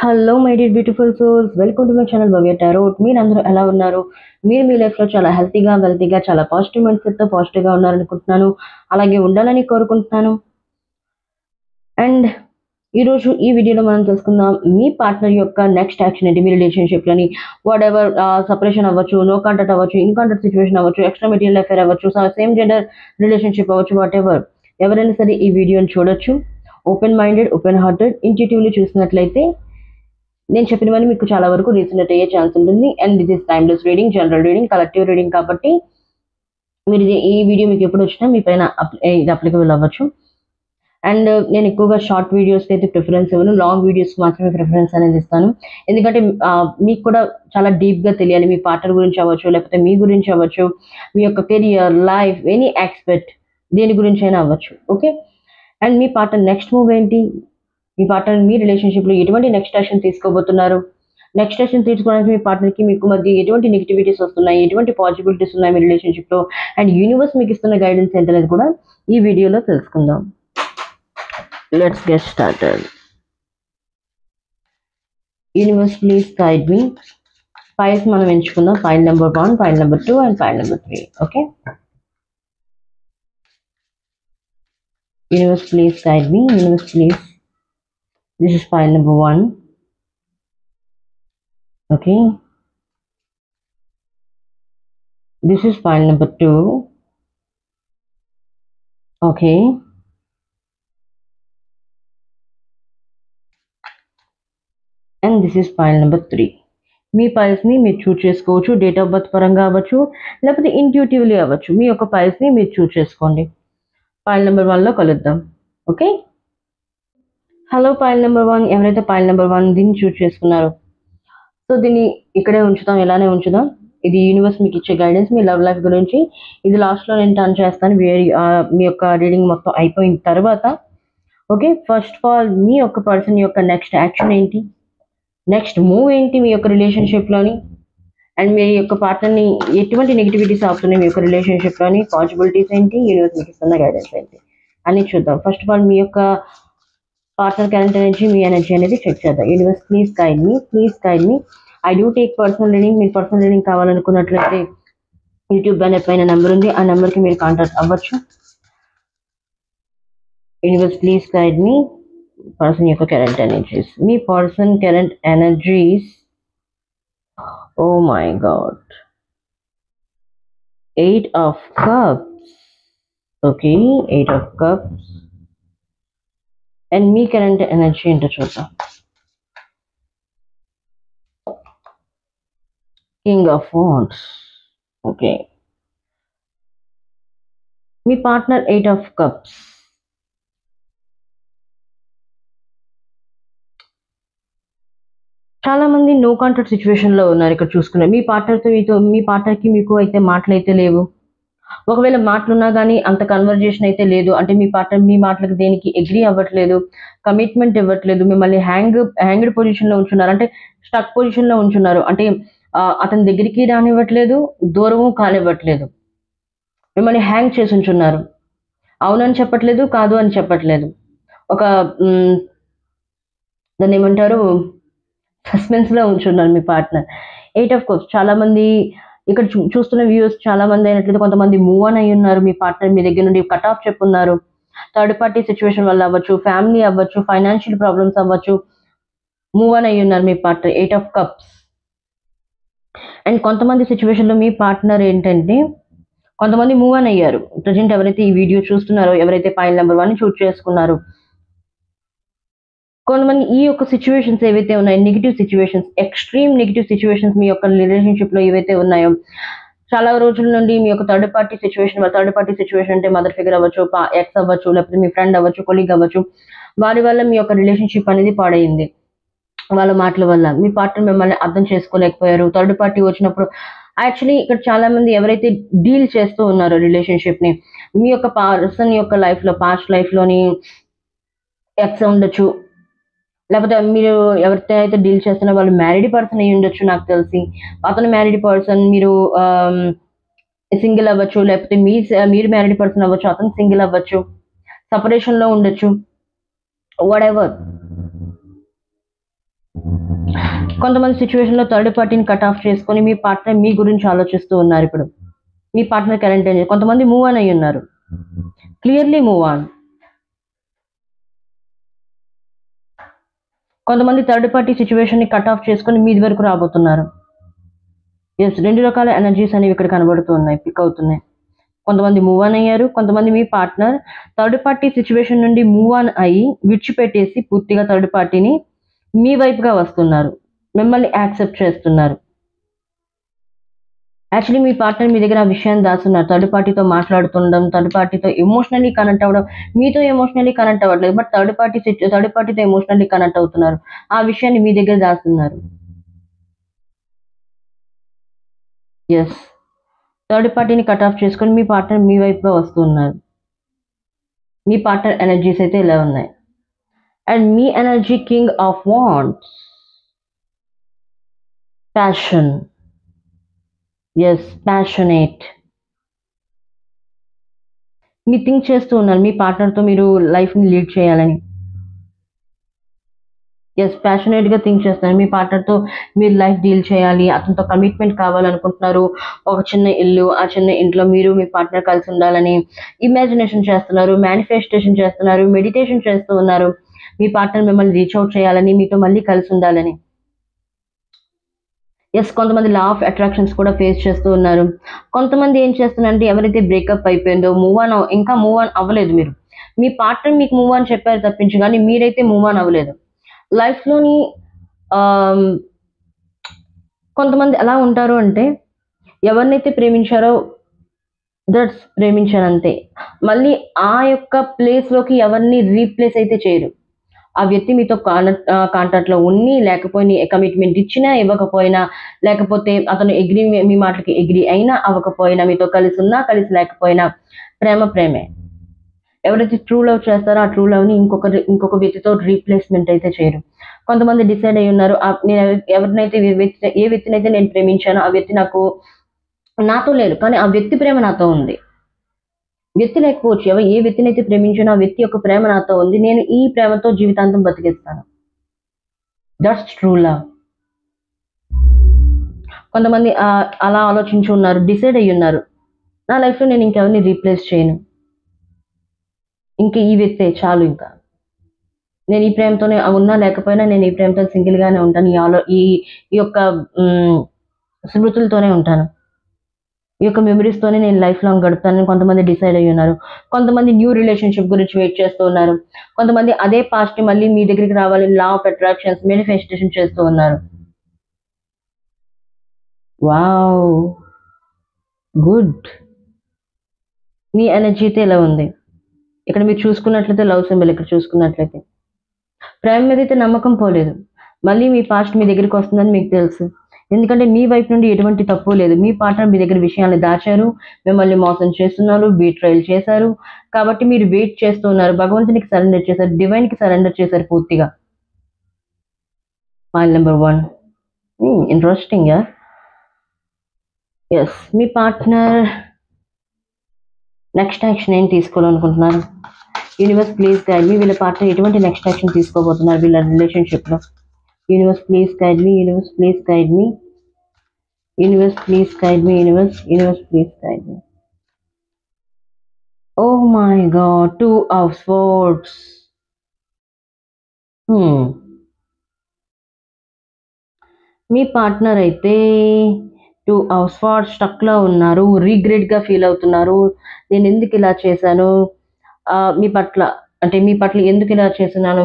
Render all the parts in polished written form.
Hello my dear beautiful souls, welcome to my channel Bhavya tarot. మీరందరూ ఎలా ఉన్నారు? మీరు మీ లైఫ్లో చాలా హెల్తీగా, వెల్తీగా, చాలా పాజిటివ్ మైండ్సెట్తో పాజిటివ్గా ఉన్నారనుకుంటున్నాను. అలాగే ఉండాలని కోరుకుంటున్నాను. అండ్ ఈరోజు ఈ వీడియోలో మనం తెలుసుకుందాం మీ పార్ట్నర్ యొక్క నెక్స్ట్ యాక్షన్ ఏంటి మీ రిలేషన్షిప్లోని. వాట్ ఎవర్ సపరేషన్ అవ్వచ్చు, నో కాంటాక్ట్ అవ్వచ్చు, ఇన్ కాంటాక్ట్ సిచ్యువేషన్ అవ్వచ్చు, ఎక్స్ట్రా మెటీరియల్ అఫేర్ అవ్వచ్చు, సేమ్ జెండర్ రిలేషన్షిప్ అవ్వచ్చు, వాట్ ఎవర్ ఎవరైనా సరే ఈ వీడియోని చూడొచ్చు. Open minded, open hearted, intuitively చూసినట్లయితే నేను చెప్పినవన్నీ మీకు చాలా వరకు రీసనేట్ అయ్యే ఛాన్స్ ఉంటుంది. And this is timeless reading, general reading, collective reading కాబట్టి మీరు ఈ వీడియో మీకు ఎప్పుడు వచ్చినా మీ పైన ఇది అప్లికబుల్ అవ్వచ్చు. అండ్ నేను ఎక్కువగా షార్ట్ వీడియోస్కి అయితే ప్రిఫరెన్స్ ఇవ్వను, లాంగ్ వీడియోస్ మాత్రమే ప్రిఫరెన్స్ అనేది ఇస్తాను. ఎందుకంటే మీకు కూడా చాలా డీప్గా తెలియాలి మీ పార్ట్నర్ గురించి అవ్వచ్చు, లేకపోతే మీ గురించి అవ్వచ్చు, మీ యొక్క కెరియర్, లైఫ్, ఎనీ ఎక్స్పెక్ట్ దేని గురించి అయినా అవ్వచ్చు. Okay. And me partner next move ఏంటి, మీ పార్ట్నర్ మీ రిలేషన్షిప్లో ఎటువంటి నెక్స్ట్ యాక్షన్ తీసుకోబోతున్నారు, నెక్స్ట్ యాక్షన్ తీసుకోవడానికి మీ పార్ట్నర్కి మీకు మధ్య ఎటువంటి నెగిటివిటీస్ వస్తున్నాయి, ఎటువంటి పాసిబిలిటీస్ ఉన్నాయి మీ రిలేషన్షిప్లో, అండ్ యూనివర్స్ మీకు ఇస్తున్న గైడెన్స్ ఏంటనేది కూడా ఈ వీడియోలో తెలుసుకుందాం. Let's get started. Universe please guide me. Files మనం ఎంచుకుందాం. File number 1, file number 2 and file number 3. Okay. Universe please guide me. Universe please. This is file number 1. Okay. This is file number 2. Okay. And this is file number 3. మీ ఫైల్స్ని మీరు చూస్ చేసుకోవచ్చు. Date of birth పరంగా అవ్వచ్చు, లేకపోతే intuitively అవ్వచ్చు. మీ యొక్క ఫైల్స్ని మీరు చూస్ చేసుకోండి. File number 1లో కలుద్దాం. ఓకే. హలో ఫైల్ నెంబర్ 1, ఎవరైతే ఫైల్ నెంబర్ 1 దీన్ని చూస్ చేసుకున్నారో, సో దీన్ని ఇక్కడే ఉంచుతాం, ఇలానే ఉంచుదాం. ఇది యూనివర్స్ మీకు ఇచ్చే గైడెన్స్ మీ లవ్ లైఫ్ గురించి. ఇది లాస్ట్లో నేను టర్న్ చేస్తాను మీ యొక్క రీడింగ్ మొత్తం అయిపోయిన తర్వాత. ఓకే. ఫస్ట్ ఆఫ్ ఆల్ మీ యొక్క పర్సన్ యొక్క నెక్స్ట్ యాక్షన్ ఏంటి, నెక్స్ట్ మూవ్ ఏంటి మీ యొక్క రిలేషన్షిప్లోని, అండ్ మీ యొక్క పార్ట్నర్ని ఎటువంటి నెగిటివిటీస్ ఆపుతున్నాయి మీ యొక్క రిలేషన్షిప్లోని, పాసిబిలిటీస్ ఏంటి, యూనివర్స్ మీకు ఇస్తున్న గైడెన్స్ ఏంటి అని చూద్దాం. ఫస్ట్ ఆఫ్ ఆల్ మీ యొక్క పార్ట్నర్ కరెంట్ ఎనర్జీ, మీ ఎనర్జీ అనేది చెక్ చేద్దాం. Universe please guide me, please guide me. I do take personal reading. మీరు పర్సనల్ రీడింగ్ కావాలనుకున్నట్లయితే యూట్యూబ్ బ్యానర్ పైన నెంబర్ ఉంది, ఆ నెంబర్కి మీరు కాంటాక్ట్ అవ్వచ్చు. Universe please guide me. Person యొక్క కరెంట్ ఎనర్జీస్, మీ person current energies. Oh my god, 8 of cups. Okay, 8 of cups. And మీ కరెంట్ ఎనర్జీ ఏంటో చూద్దాం. King of wands. ఓకే. మీ పార్ట్నర్ 8 of cups. చాలా మంది నో కాంటాక్ట్ సిచ్యువేషన్లో ఉన్నారు. ఇక్కడ చూసుకున్నారు మీ పార్ట్నర్కి మీకు అయితే మాటలు అయితే లేవు. ఒకవేళ మాటలున్నా కానీ అంత కన్వర్జేషన్ అయితే లేదు. అంటే మీ పార్ట్నర్ మీ మాటలకు దేనికి అగ్రీ అవ్వట్లేదు, కమిట్మెంట్ ఇవ్వట్లేదు, మిమ్మల్ని హ్యాంగ్డ్ పొజిషన్లో ఉంచున్నారు, అంటే స్టక్ పొజిషన్లో ఉంచున్నారు. అంటే అతని దగ్గరికి రానివ్వట్లేదు, దూరము కానివ్వట్లేదు, మిమ్మల్ని హ్యాంగ్ చేసి ఉంచున్నారు. అవునని చెప్పట్లేదు, కాదు అని చెప్పట్లేదు. ఒక దాన్ని ఏమంటారు, సస్పెన్స్లో ఉంచున్నారు మీ పార్ట్నర్. 8 of cups. చాలా మంది ఇక్కడ చూస్తున్న వ్యూస్ చాలా మంది అయినట్లయితే కొంతమంది మూవ్ ఆన్ అయి ఉన్నారు. మీ పార్ట్నర్ మీ దగ్గర నుండి కట్ ఆఫ్ చెప్పున్నారు. థర్డ్ పార్టీ సిచ్యువేషన్ వల్ల అవ్వచ్చు, ఫ్యామిలీ అవ్వచ్చు, ఫైనాన్షియల్ ప్రాబ్లమ్స్ అవ్వచ్చు, మూవ్ ఆన్ అయి ఉన్నారు మీ పార్ట్నర్. 8 of cups. అండ్ కొంతమంది సిచ్యువేషన్లో మీ పార్ట్నర్ ఏంటంటే కొంతమంది మూవ్ ఆన్ అయ్యారు. ప్రజెంట్ ఎవరైతే ఈ వీడియో చూస్తున్నారో, ఎవరైతే ఫైల్ నెంబర్ 1 చూస్ చేసుకున్నారో, కొంతమంది ఈ యొక్క సిచ్యువేషన్స్ ఏవైతే ఉన్నాయో, negative situations, extreme negative situations మీ యొక్క రిలేషన్షిప్లో ఏవైతే ఉన్నాయో, చాలా రోజుల నుండి మీ యొక్క థర్డ్ పార్టీ సిచ్యువేషన్ అంటే మదర్ ఫిగర్ అవ్వచ్చు, ఎక్స్ అవ్వచ్చు, లేకపోతే మీ ఫ్రెండ్ అవ్వచ్చు, కొలీగ్ అవ్వచ్చు, వారి వల్ల మీ యొక్క రిలేషన్షిప్ అనేది పాడైంది. వాళ్ళ మాటల వల్ల మీ పార్ట్నర్ మిమ్మల్ని అర్థం చేసుకోలేకపోయారు. థర్డ్ పార్టీ వచ్చినప్పుడు యాక్చువల్లీ ఇక్కడ చాలా మంది ఎవరైతే డీల్ చేస్తూ ఉన్నారో రిలేషన్షిప్ని, మీ యొక్క పర్సన్ యొక్క లైఫ్లో, పాస్ట్ లైఫ్లోని ఎక్స్ ఉండొచ్చు, లేకపోతే మీరు ఎవరితో అయితే డీల్ చేస్తున్నా వాళ్ళు మ్యారీడ్ పర్సన్ అయ్యి ఉండొచ్చు. నాకు తెలిసి అతను మ్యారీడ్ పర్సన్, మీరు సింగిల్ అవ్వచ్చు, లేకపోతే మీరు మ్యారీడ్ పర్సన్ అవ్వచ్చు, అతను సింగిల్ అవ్వచ్చు, సపరేషన్లో ఉండొచ్చు, వాట్ ఎవర్. కొంతమంది సిచ్యువేషన్లో థర్డ్ పార్టీని కట్ ఆఫ్ చేసుకొని మీ పార్ట్నర్ మీ గురించి ఆలోచిస్తూ ఉన్నారు. ఇప్పుడు మీ పార్ట్నర్ కరెంట్ కొంతమంది మూవ్ ఆన్ అయ్యి ఉన్నారు. Clearly move on. కొంతమంది థర్డ్ పార్టీ సిచ్యువేషన్ ని కట్ ఆఫ్ చేసుకొని మీ వరకు రాబోతున్నారు. ఎస్, 2 రకాల ఎనర్జీస్ అనేవి ఇక్కడ కనబడుతూ ఉన్నాయి, పిక్ అవుతున్నాయి. కొంతమంది మూవ్ ఆన్ అయ్యారు, కొంతమంది మీ పార్ట్నర్ థర్డ్ పార్టీ సిచ్యువేషన్ నుండి మూవ్ ఆన్ అయ్యి విడిచిపెట్టేసి పూర్తిగా థర్డ్ పార్టీని మీ వైపుగా వస్తున్నారు, మిమ్మల్ని యాక్సెప్ట్ చేస్తున్నారు. యాక్చువల్లీ మీ పార్ట్నర్ మీ దగ్గర ఆ విషయాన్ని దాస్తున్నారు. థర్డ్ పార్టీతో మాట్లాడుతుండడం, థర్డ్ పార్టీతో ఎమోషనల్లీ కనెక్ట్ అవ్వడం, మీతో ఎమోషనల్లీ కనెక్ట్ అవ్వట్లేదు, బట్ థర్డ్ పార్టీతో ఎమోషనల్లీ కనెక్ట్ అవుతున్నారు. ఆ విషయాన్ని మీ దగ్గర దాస్తున్నారు. ఎస్, థర్డ్ పార్టీని కట్ ఆఫ్ చేసుకొని మీ పార్ట్నర్ మీ వైపుగా వస్తున్నారు. మీ పార్ట్నర్ ఎనర్జీస్ అయితే ఇలా ఉన్నాయి. అండ్ మీ energy king of wands, passion. Yes, passionate. మీరు థింక్ చేస్తూ ఉన్నారు మీ పార్ట్నర్తో మీరు లైఫ్ని లీడ్ చేయాలని. ఎస్, ప్యాషనేట్గా థింక్ చేస్తున్నారు మీ పార్ట్నర్తో మీరు లైఫ్ డీల్ చేయాలి, అతనితో కమిట్మెంట్ కావాలనుకుంటున్నారు. ఒక చిన్న ఇల్లు, ఆ చిన్న ఇంట్లో మీరు మీ పార్ట్నర్ కలిసి ఉండాలని ఇమాజినేషన్ చేస్తున్నారు, మేనిఫెస్టేషన్ చేస్తున్నారు, మెడిటేషన్ చేస్తూ ఉన్నారు. మీ పార్ట్నర్ మిమ్మల్ని రీచ్ అవుట్ చేయాలని, మీతో మళ్ళీ కలిసి ఉండాలని. ఎస్, కొంతమంది లా ఆఫ్ అట్రాక్షన్స్ కూడా ఫేస్ చేస్తూ ఉన్నారు. కొంతమంది ఏం చేస్తున్నారంటే ఎవరైతే బ్రేకప్ అయిపోయిందో ఇంకా మూవ్ ఆన్ అవ్వలేదు మీరు. మీ పార్ట్నర్ మీకు మూవ్ ఆన్ చెప్పారు తప్పించి కానీ మీరైతే మూవ్ ఆన్ అవ్వలేదు. లైఫ్లోని కొంతమంది ఎలా ఉంటారు అంటే ఎవరినైతే ప్రేమించారో ప్రేమించారంతే, మళ్ళీ ఆ యొక్క ప్లేస్లోకి ఎవరిని రీప్లేస్ అయితే చేయరు. ఆ వ్యక్తి మీతో కాంటాక్ట్లో ఉన్ని లేకపోయినా, కమిట్మెంట్ ఇచ్చినా ఇవ్వకపోయినా, లేకపోతే అతను మీ మాటలకి ఎగ్రీ అయినా అవ్వకపోయినా, మీతో కలిసి ఉన్నా కలిసి లేకపోయినా ప్రేమే. ఎవరైతే ట్రూ లవ్ చేస్తారో ఆ ట్రూ లవ్ని ఇంకొక వ్యక్తితో రీప్లేస్మెంట్ అయితే చేయరు. కొంతమంది డిసైడ్ అయి ఉన్నారు, నేను ఎవరినైతే ఏ వ్యక్తినైతే నేను ప్రేమించానో ఆ వ్యక్తి నాతో లేరు, కానీ ఆ వ్యక్తి ప్రేమ నాతో ఉంది. వ్యక్తి లేకపోవచ్చు, ఏ వ్యక్తినైతే ప్రేమించానో ఆ వ్యక్తి యొక్క ప్రేమ నాతో ఉంది, నేను ఈ ప్రేమతో జీవితాంతం బతికేస్తాను. That's true love. కొంతమంది అలా ఆలోచించి ఉన్నారు, డిసైడ్ అయ్యి ఉన్నారు, నా లైఫ్లో నేను ఇంకెవరిని రీప్లేస్ చేయను, ఇంక ఈ వ్యక్తే చాలు, ఇంకా నేను ఈ ప్రేమతోనే ఉన్నా లేకపోయినా నేను ఈ ప్రేమతో సింగిల్గానే ఉంటాను, ఈ యొక్క స్మృతులతోనే ఉంటాను, ఈ యొక్క మెమరీస్తోనే నేను లైఫ్ లాంగ్ గడుపుతానని కొంతమంది డిసైడ్ అయ్యి ఉన్నారు. కొంతమంది న్యూ రిలేషన్షిప్ గురించి వెయిట్ చేస్తూ ఉన్నారు. కొంతమంది అదే పాస్ట్ని మళ్ళీ మీ దగ్గరికి రావాలని లా ఆఫ్ అట్రాక్షన్స్ మేనిఫెస్టేషన్ చేస్తూ ఉన్నారు. Wow, good. మీ ఎనర్జీ అయితే ఇలా ఉంది. ఇక్కడ మీరు చూసుకున్నట్లయితే లవ్ సింబల్, ఇక్కడ చూసుకున్నట్లయితే ప్రేమ మీద అయితే నమ్మకం పోలేదు, మళ్ళీ మీ పాస్ట్ మీ దగ్గరికి వస్తుందని మీకు తెలుసు. ఎందుకంటే మీ వైపు నుండి ఎటువంటి తప్పు లేదు. మీ పార్ట్నర్ మీ దగ్గర విషయాన్ని దాచారు, మిమ్మల్ని మోసం చేస్తున్నారు, బీట్రైల్ చేశారు, కాబట్టి మీరు వెయిట్ చేస్తున్నారు, భగవంతునికి సరెండర్ చేశారు, డివైన్కి సరెండర్ చేశారు పూర్తిగా. File number 1, interesting. ఎస్, మీ పార్ట్నర్ నెక్స్ట్ యాక్షన్ ఏం తీసుకోవాలనుకుంటున్నారు? యూనివర్స్ ప్లీజ్ గైడ్ మీ. వీళ్ళ పార్ట్నర్ ఎటువంటి నెక్స్ట్ యాక్షన్ తీసుకోబోతున్నారు వీళ్ళ రిలేషన్షిప్లో? Universe please guide me. Universe please guide me. Universe please guide me. Universe please guide me. Oh my God, 2 of Swords. Me partner అయితే 2 of Swords స్టక్లో ఉన్నారు, రిగ్రెట్గా feel అవుతున్నారు. నేను ఎందుకు ఇలా చేశాను, మీ పట్ల ఎందుకు ఇలా చేస్తున్నాను,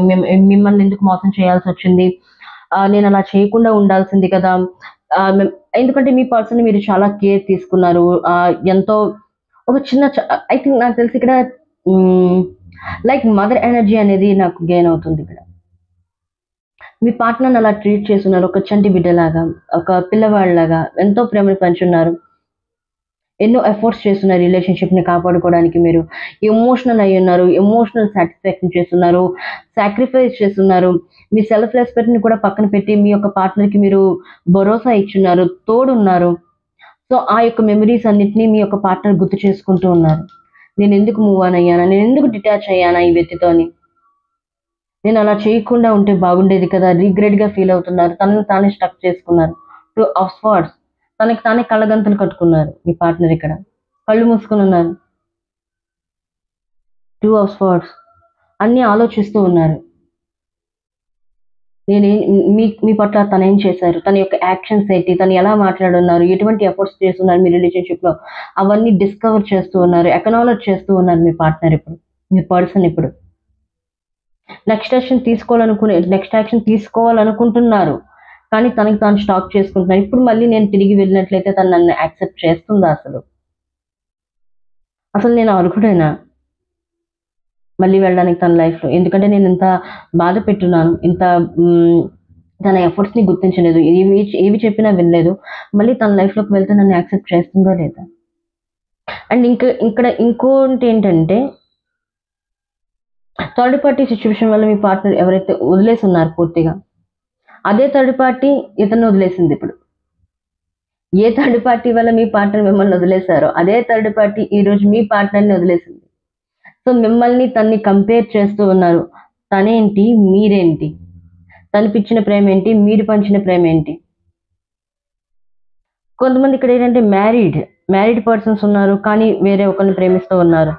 మిమ్మల్ని ఎందుకు మోసం చేయాల్సి వచ్చింది, నేను అలా చేయకుండా ఉండాల్సింది కదా. ఎందుకంటే మీ పర్సన్ మీరు చాలా కేర్ తీసుకున్నారు, ఎంతో ఒక చిన్న ఐ థింక్ నాకు తెలిసి ఇక్కడ లైక్ మదర్ ఎనర్జీ అనేది నాకు గెయిన్ అవుతుంది ఇక్కడ. మీ పార్ట్నర్ని అలా ట్రీట్ చేస్తున్నారు, ఒక చంటి బిడ్డలాగా, ఒక పిల్లవాళ్ళలాగా ఎంతో ప్రేమను పంచున్నారు, ఎన్నో ఎఫర్ట్స్ చేస్తున్నారు రిలేషన్షిప్ని కాపాడుకోవడానికి. మీరు ఎమోషనల్ అయి ఉన్నారు, ఎమోషనల్ సాటిస్ఫాక్షన్ చేస్తున్నారు, సాక్రిఫైస్ చేస్తున్నారు, మీ సెల్ఫ్ రెస్పెక్ట్ని కూడా పక్కన పెట్టి మీ యొక్క పార్ట్నర్కి మీరు భరోసా ఇచ్చున్నారు, తోడున్నారు. సో ఆ యొక్క మెమరీస్ అన్నిటినీ మీ యొక్క పార్ట్నర్ గుర్తు చేసుకుంటూ ఉన్నారు. నేను ఎందుకు మూవ్ ఆన్ అయ్యానా, నేను ఎందుకు డిటాచ్ అయ్యానా ఈ వ్యక్తితోని, నేను అలా చేయకుండా ఉంటే బాగుండేది కదా, రిగ్రెట్గా ఫీల్ అవుతున్నారు, తనను తానే స్టక్ చేసుకున్నారు. 2 of Swords, తనకి తానే కళ్ళగంతలు కట్టుకున్నారు మీ పార్ట్నర్. ఇక్కడ కళ్ళు మూసుకుని ఉన్నారు. 2 of Swords, అన్నీ ఆలోచిస్తూ ఉన్నారు. నేనే మీ పట్ల తను ఏం చేశారు, తన యొక్క యాక్షన్స్ ఏంటి, తను ఎలా మాట్లాడున్నారు, ఎటువంటి ఎఫర్ట్స్ చేస్తున్నారు మీ రిలేషన్షిప్లో, అవన్నీ డిస్కవర్ చేస్తూ ఉన్నారు, ఎకనాలజ్ చేస్తూ ఉన్నారు మీ పార్ట్నర్. ఇప్పుడు మీ పర్సన్ ఇప్పుడు నెక్స్ట్ యాక్షన్ తీసుకోవాలనుకుంటున్నారు, కానీ తనకి తాను స్టాక్ చేసుకుంటున్నారు. ఇప్పుడు మళ్ళీ నేను తిరిగి వెళ్ళినట్లయితే తను నన్ను యాక్సెప్ట్ చేస్తుందా? అసలు నేను అర్హుడైనా మళ్ళీ వెళ్ళడానికి తన లైఫ్లో? ఎందుకంటే నేను ఇంత బాధ పెట్టున్నాను, ఇంత తన ఎఫర్ట్స్ని గుర్తించలేదు, ఏవి చెప్పినా వినలేదు. మళ్ళీ తన లైఫ్లోకి వెళ్తే నన్ను యాక్సెప్ట్ చేస్తుందో లేదా? అండ్ ఇక్కడ ఇంకోటి ఏంటంటే, థర్డ్ పార్టీ సిచ్యువేషన్ వల్ల మీ పార్ట్నర్ ఎవరైతే వదిలేసి ఉన్నారు పూర్తిగా, అదే థర్డ్ పార్టీ ఇతన్ని వదిలేసింది. ఇప్పుడు ఏ థర్డ్ పార్టీ వల్ల మీ పార్ట్నర్ మిమ్మల్ని వదిలేశారో అదే థర్డ్ పార్టీ ఈరోజు మీ పార్ట్నర్ని వదిలేసింది. సో మిమ్మల్ని తన్ని కంపేర్ చేస్తూ ఉన్నారు. తనేంటి, మీరేంటి? తను పిచ్చిన ప్రేమ ఏంటి, మీరు పంచిన ప్రేమ ఏంటి? కొంతమంది ఇక్కడ ఏంటంటే మ్యారీడ్ పర్సన్స్ ఉన్నారు, కానీ వేరే ఒకరిని ప్రేమిస్తూ ఉన్నారు.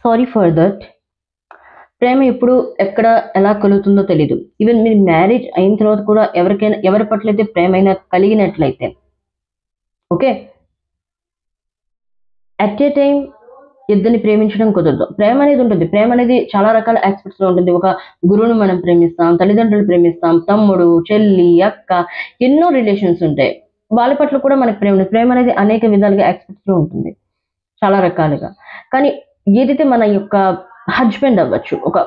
Sorry for that. ప్రేమ ఎప్పుడు ఎక్కడ ఎలా కలుగుతుందో తెలీదు. ఈవెన్ మీరు మ్యారేజ్ అయిన తర్వాత కూడా ఎవరి పట్లయితే ప్రేమ అయినా కలిగినట్లయితే, ఓకే, అట్ ఏ టైం ఇద్దరిని ప్రేమించడం కుదరదు. ప్రేమ అనేది ఉంటుంది. ప్రేమ అనేది చాలా రకాల ఆస్పెక్ట్స్లో ఉంటుంది. ఒక గురువును మనం ప్రేమిస్తాం, తల్లిదండ్రులు ప్రేమిస్తాం, తమ్ముడు, చెల్లి, అక్క, ఎన్నో రిలేషన్స్ ఉంటాయి. వాళ్ళ పట్ల కూడా మనకు ప్రేమ అనేది అనేక విధాలుగా ఆస్పెక్ట్స్లో ఉంటుంది, చాలా రకాలుగా. కానీ ఏదైతే మన యొక్క హస్బెండ్ అవ్వచ్చు, ఒక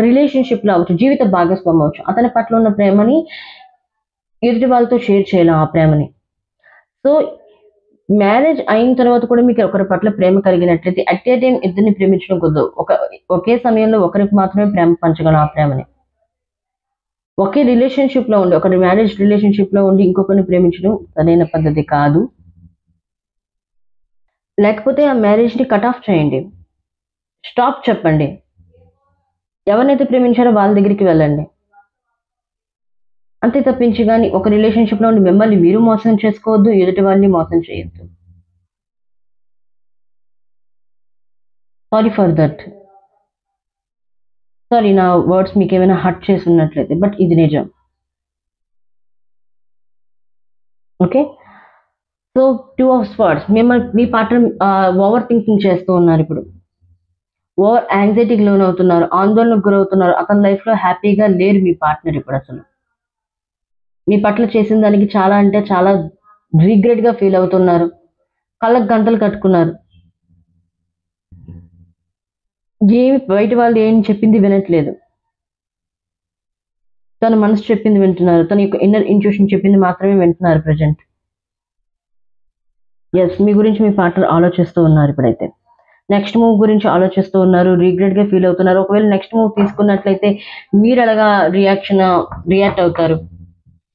రిలేషన్షిప్లో అవ్వచ్చు, జీవిత భాగస్వామి అవ్వచ్చు, అతని పట్ల ఉన్న ప్రేమని ఎదుటి వాళ్ళతో షేర్ చేయలేం ఆ ప్రేమని. సో మ్యారేజ్ అయిన తర్వాత కూడా మీకు ఒకరి పట్ల ప్రేమ కలిగినట్లయితే అట్ ఏ టైం ఇద్దరిని ప్రేమించడం కుదరదు. ఒకే సమయంలో ఒకరికి మాత్రమే ప్రేమ పంచగలం ఆ ప్రేమని. ఒకే రిలేషన్షిప్లో ఉండి, ఒకరి మ్యారేజ్ రిలేషన్షిప్లో ఉండి ఇంకొకరిని ప్రేమించడం సరైన పద్ధతి కాదు. లేకపోతే ఆ మ్యారేజ్ని కట్ ఆఫ్ చేయండి, స్టాప్ చెప్పండి. ఎవరినైతే ప్రేమించారో వాళ్ళ దగ్గరికి వెళ్ళండి, అంతే తప్పించి కానీ ఒక రిలేషన్షిప్లో ఉండి మిమ్మల్ని మీరు మోసం చేసుకోవద్దు, ఎదుటి వాళ్ళని మోసం చేయొద్దు. Sorry for that. సారీ, నా వర్డ్స్ మీకు ఏమైనా హర్ట్ చేసి ఉన్నట్లయితే, బట్ ఇది నిజం. Okay, so 2 of Swords, me partner over thinking చేస్తూ ఉన్నారు. ఇప్పుడు ఓవర్ యాంగ్జైటీకి లోన్ అవుతున్నారు, ఆందోళనకు గురవుతున్నారు. అతని లైఫ్లో హ్యాపీగా లేరు మీ పార్ట్నర్. ఇప్పుడు అసలు మీ పట్ల చేసిన దానికి చాలా అంటే చాలా రిగ్రెట్గా ఫీల్ అవుతున్నారు, కళ్ళకు గంతలు కట్టుకున్నారు. ఏమి బయట వాళ్ళు ఏం చెప్పింది వినట్లేదు, తన మనసు చెప్పింది వింటున్నారు, తన యొక్క ఇన్నర్ ఇంట్యూషన్ చెప్పింది మాత్రమే వింటున్నారు ప్రజెంట్. ఎస్, మీ గురించి మీ పార్ట్నర్ ఆలోచిస్తూ ఉన్నారు. ఇప్పుడైతే నెక్స్ట్ మూవ్ గురించి ఆలోచిస్తూ ఉన్నారు, రిగ్రెట్గా ఫీల్ అవుతున్నారు. ఒకవేళ నెక్స్ట్ మూవ్ తీసుకున్నట్లయితే మీరు ఎలాగా రియాక్ట్ అవుతారు,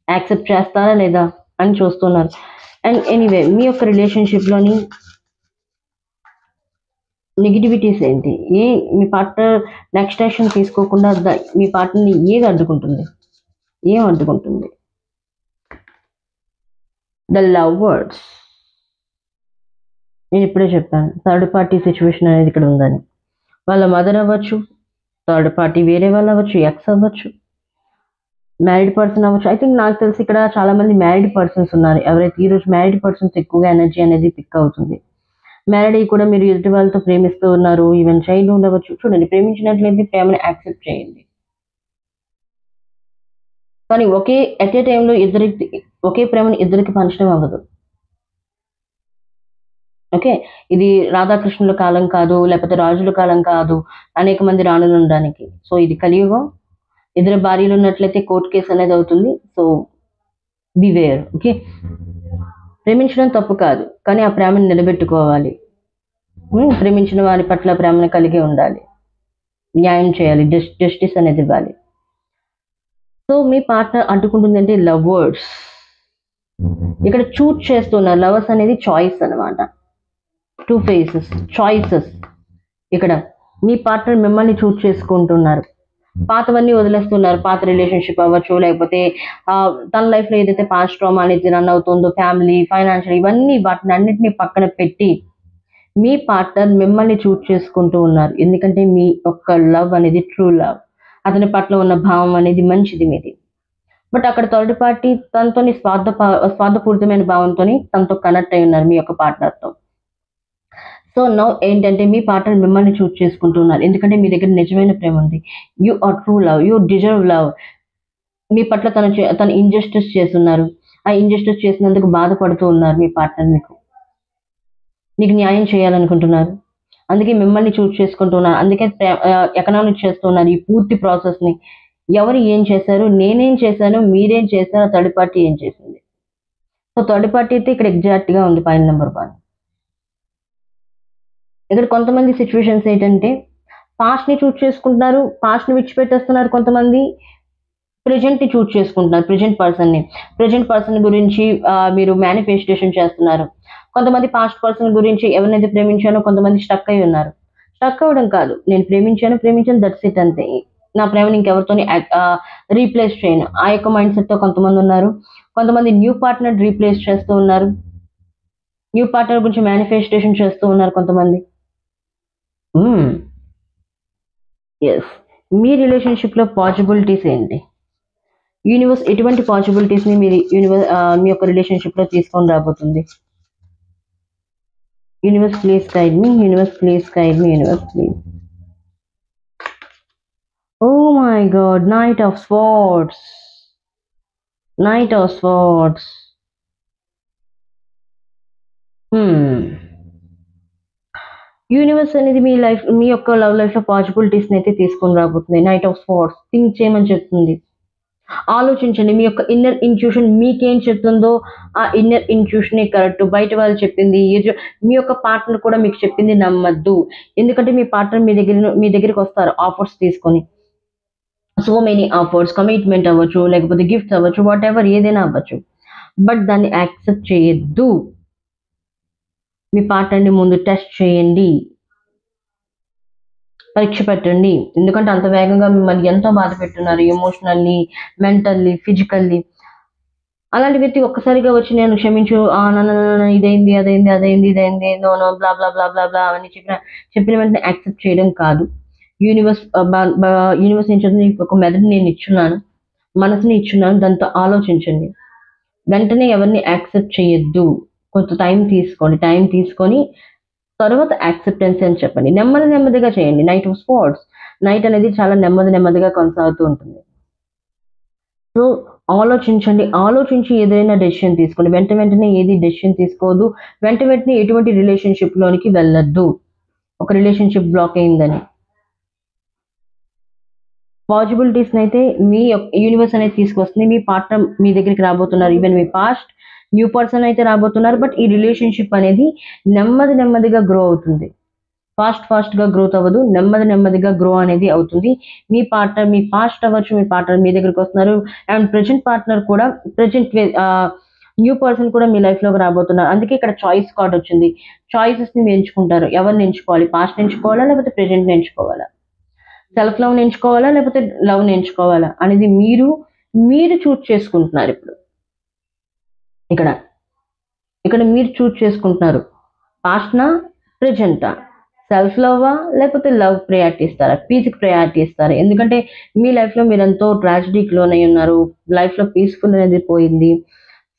యాక్సెప్ట్ చేస్తారా లేదా అని చూస్తున్నారు. అండ్ ఎనీవే, మీ యొక్క రిలేషన్షిప్లోని నెగిటివిటీస్ ఏంటి? మీ పార్ట్నర్ నెక్స్ట్ యాక్షన్ తీసుకోకుండా మీ పార్ట్నర్ని ఏం అడ్డుకుంటుంది? The lovers. నేను ఇప్పుడే చెప్పాను, థర్డ్ పార్టీ సిచ్యువేషన్ అనేది ఇక్కడ ఉందని. వాళ్ళ మదర్ అవ్వచ్చు, థర్డ్ పార్టీ వేరే వాళ్ళు అవ్వచ్చు, ఎక్స్ అవ్వచ్చు, మ్యారీడ్ పర్సన్ అవ్వచ్చు. ఐ థింక్ నాకు తెలిసి ఇక్కడ చాలా మంది మ్యారీడ్ పర్సన్స్ ఉన్నారు. ఎవరైతే ఈరోజు మ్యారీడ్ పర్సన్స్ ఎక్కువగా ఎనర్జీ అనేది పిక్ అవుతుంది. మ్యారీడ్ అయ్యి కూడా మీరు ఎదుటి వాళ్ళతో ప్రేమిస్తూ ఉన్నారు, ఈవెన్ చైల్డ్ ఉండవచ్చు. చూడండి, ప్రేమించినట్లయితే ప్రేమని యాక్సెప్ట్ చేయండి, కానీ అట్ ఏ టైంలో ఒకే ప్రేమని ఇద్దరికి పంచడం అవ్వదు. ఓకే, ఇది రాధాకృష్ణుల కాలం కాదు, లేకపోతే రాజుల కాలం కాదు, అనేక మంది రాణులు ఉండడానికి. సో ఇది కలియుగం. ఇద్దరు భార్యలు ఉన్నట్లయితే కోర్టు కేసు అనేది అవుతుంది. So beware. ఓకే, ప్రేమించడం తప్పు కాదు, కానీ ఆ ప్రేమను నిలబెట్టుకోవాలి. ప్రేమించిన వారి పట్ల ప్రేమను కలిగి ఉండాలి, న్యాయం చేయాలి, జస్టిస్ అనేది ఇవ్వాలి. సో మీ పార్ట్నర్ అడ్డుకుంటుంది అంటే లవర్స్. ఇక్కడ చూజ్ చేస్తున్నారు. లవర్స్ అనేది చాయిస్ అనమాట, 2 faces, చాయిసెస్. ఇక్కడ మీ పార్ట్నర్ మిమ్మల్ని చూజ్ చేసుకుంటున్నారు. పాతవన్నీ వదిలేస్తున్నారు. పాత రిలేషన్‌షిప్ అవ్వచ్చు, లేకపోతే తన లైఫ్‌లో ఏదైతే పాస్ట్ ట్రామా అనేది రన్ అవుతుందో, ఫ్యామిలీ, ఫైనాన్షియల్ ఇవన్నీ వాటినన్నిటిని పక్కన పెట్టి, మీ పార్ట్నర్ మిమ్మల్ని చూజ్ చేసుకుంటూ ఉన్నారు. ఎందుకంటే మీ యొక్క లవ్ అనేది ట్రూ లవ్. అతని పట్ల ఉన్న భావం అనేది మంచిది మీది. బట్ అక్కడ థర్డ్ పార్టీ తనతోని స్వార్థపూరితమైన భావంతోని తనతో కనెక్ట్ అయ్యి ఉన్నారు మీ యొక్క పార్ట్నర్‌తో. సో, నౌ ఏంటంటే మీ పార్ట్నర్ మిమ్మల్ని చూజ్ చేసుకుంటూ ఉన్నారు. ఎందుకంటే మీ దగ్గర నిజమైన ప్రేమ ఉంది. You are true love. You deserve love. మీ పట్ల తను ఇంజస్టిస్ చేసున్నారు. ఆ ఇంజస్టిస్ చేసినందుకు బాధపడుతూ ఉన్నారు మీ పార్ట్నర్ మీకు. నీకు న్యాయం చేయాలనుకుంటున్నారు. అందుకే మిమ్మల్ని చూజ్ చేసుకుంటూ ఉన్నారు. అందుకే ఎకనామిక్ చేస్తూ ఉన్నారు ఈ పూర్తి ప్రాసెస్‌ని. ఎవరు ఏం చేశారు? నేనేం చేశాను? మీరేం చేశారు? థర్డ్ పార్టీ ఏం చేసింది? సో, థర్డ్ పార్టీ అయితే ఇక్కడ ఎగ్జాక్ట్‌గా ఉంది పాయింట్ నంబర్ 1. ఇక్కడ కొంతమంది సిట్యుయేషన్స్ ఏంటంటే పాస్ట్‌ని చూజ్ చేసుకుంటున్నారు. పాస్ట్‌ని విడిచిపెట్టేస్తున్నారు కొంతమంది. ప్రెజెంట్‌ని చూజ్ చేసుకుంటున్నారు. ప్రెజెంట్ పర్సన్ గురించి మీరు మేనిఫెస్టేషన్ చేస్తున్నారు. కొంతమంది పాస్ట్ పర్సన్ గురించి ఎవరినైతే ప్రేమించానో కొంతమంది స్టక్ అయ్యి ఉన్నారు. స్టక్ అవ్వడం కాదు. నేను ప్రేమించాను దట్స్ ఇట్ అంతే. నా ప్రేమని ఇంకెవరితోని రీప్లేస్ చేయను. ఆ యొక్క మైండ్ సెట్‌తో కొంతమందున్నారు. కొంతమంది న్యూ పార్ట్నర్ రీప్లేస్ చేస్తూ ఉన్నారు. న్యూ పార్ట్నర్ గురించి మేనిఫెస్టేషన్ చేస్తూ ఉన్నారు కొంతమంది. హ్మ్. యెస్. మీ రిలేషన్‌షిప్‌లో పాసిబిలిటీస్ ఏంటి? యూనివర్స్ ఎటువంటి పాసిబిలిటీస్‌ని మీ యొక్క రిలేషన్‌షిప్‌లో తీసుకొని రాబోతుంది? Universe please guide me. Universe please. Oh my God! Knight of swords. Knight of swords. హ్మ్. యూనివర్స్ అనేది మీ యొక్క లవ్ లైఫ్‌లో పాసిబిలిటీస్‌ని అయితే తీసుకొని రాబోతుంది. నైట్ ఆఫ్ స్వార్డ్స్ థింక్ చేయమని చెప్తుంది. ఆలోచించండి. మీ యొక్క ఇన్నర్ ఇన్‌ట్యూషన్ మీకేం చెప్తుందో ఆ ఇన్నర్ ఇన్‌ట్యూషనే కరెక్ట్. బయట వాళ్ళు చెప్పింది మీ యొక్క పార్ట్నర్ కూడా మీకు చెప్పింది నమ్మద్దు. ఎందుకంటే మీ పార్ట్నర్ మీ దగ్గరికొస్తారు ఆఫర్స్ తీసుకొని. సో మెనీ ఆఫర్స్, కమిట్మెంట్ అవ్వచ్చు, లేకపోతే గిఫ్ట్స్ అవ్వచ్చు, వాటెవర్ ఏదైనా అవ్వచ్చు. బట్ దాన్ని యాక్సెప్ట్ చేయొద్దు. మీ పార్ట్నర్‌ని ముందు టెస్ట్ చేయండి. పరీక్ష పెట్టండి. ఎందుకంటే అంత వేగంగా మిమ్మల్ని ఎంతో బాధ పెట్టున్నారు. Emotionally, mentally, physically. అలాంటి వ్యక్తి ఒక్కసారిగా వచ్చి నేను క్షమించు ఇదైంది. నో నో బ్లా బ్లా బ్లా బ్లా బ్లా అవన్నీ చెప్పిన వెంటనే యాక్సెప్ట్ చేయడం కాదు. యూనివర్స్ యూనివర్స్ ఏం చెప్తుంది, నీకు ఒక మెదడుని నేను ఇచ్చున్నాను. మనసుని ఇచ్చున్నాను. దాంతో ఆలోచించండి. వెంటనే ఎవరిని యాక్సెప్ట్ చేయొద్దు. కొంత టైం తీసుకోండి. టైం తీసుకొని తర్వాత యాక్సెప్టెన్స్ అని చెప్పండి. నెమ్మదిగా చేయండి. Knight of spots. నైట్ అనేది చాలా నెమ్మదిగా కొనసాగుతూ ఉంటుంది. సో, ఆలోచించండి. ఆలోచించి ఏదైనా డెసిషన్ తీసుకోండి. వెంటనే ఏది డెసిషన్ తీసుకోవద్దు. వెంటనే ఎటువంటి రిలేషన్‌షిప్‌లోనికి వెళ్ళొద్దు. ఒక రిలేషన్‌షిప్ బ్లాక్ అయిందని. పాసిబిలిటీస్‌నైతే మీ యూనివర్స్ అనేది తీసుకొస్తుంది. మీ పార్ట్నర్ మీ దగ్గరికి రాబోతున్నారు. ఈవెన్ మీ పాస్ట్ న్యూ పర్సన్ అయితే రాబోతున్నారు. బట్ ఈ రిలేషన్‌షిప్ అనేది నెమ్మదిగా గ్రో అవుతుంది. ఫాస్ట్‌గా గ్రోత్ అవ్వదు. నెమ్మదిగా గ్రో అనేది అవుతుంది. మీ పాస్ట్ అవ్వచ్చు, మీ పార్ట్నర్ మీ దగ్గరికొస్తున్నారు. అండ్ ప్రెజెంట్ పార్ట్నర్ కూడా న్యూ పర్సన్ కూడా మీ లైఫ్‌లోకి రాబోతున్నారు. అందుకే ఇక్కడ చాయిస్ కార్డ్ వచ్చింది. చాయిసెస్‌ని మీరు ఎంచుకుంటారు. ఎవరిని ఎంచుకోవాలి? పాస్ట్‌ని ఎంచుకోవాలా? లేకపోతే ప్రెజెంట్‌ని ఎంచుకోవాలా? సెల్ఫ్ లవ్‌ని ఎంచుకోవాలా? లేకపోతే లవ్‌ని ఎంచుకోవాలా? అనేది మీరు చూజ్ చేసుకుంటున్నారిప్పుడు. ఇక్కడ. ఇక్కడ మీరు చూజ్ చేసుకుంటున్నారు. పాస్ట్‌నా? ప్రెజెంటా? సెల్ఫ్ లవ్వా? లేకపోతే లవ్ ప్రయారిటీ ఇస్తారా? పీస్‌కి ప్రయారిటీ ఇస్తారా? ఎందుకంటే మీ లైఫ్‌లో మీరెంతో ట్రాజడీకి లోనై ఉన్నారు. లైఫ్‌లో పీస్‌ఫుల్ అనేది పోయింది.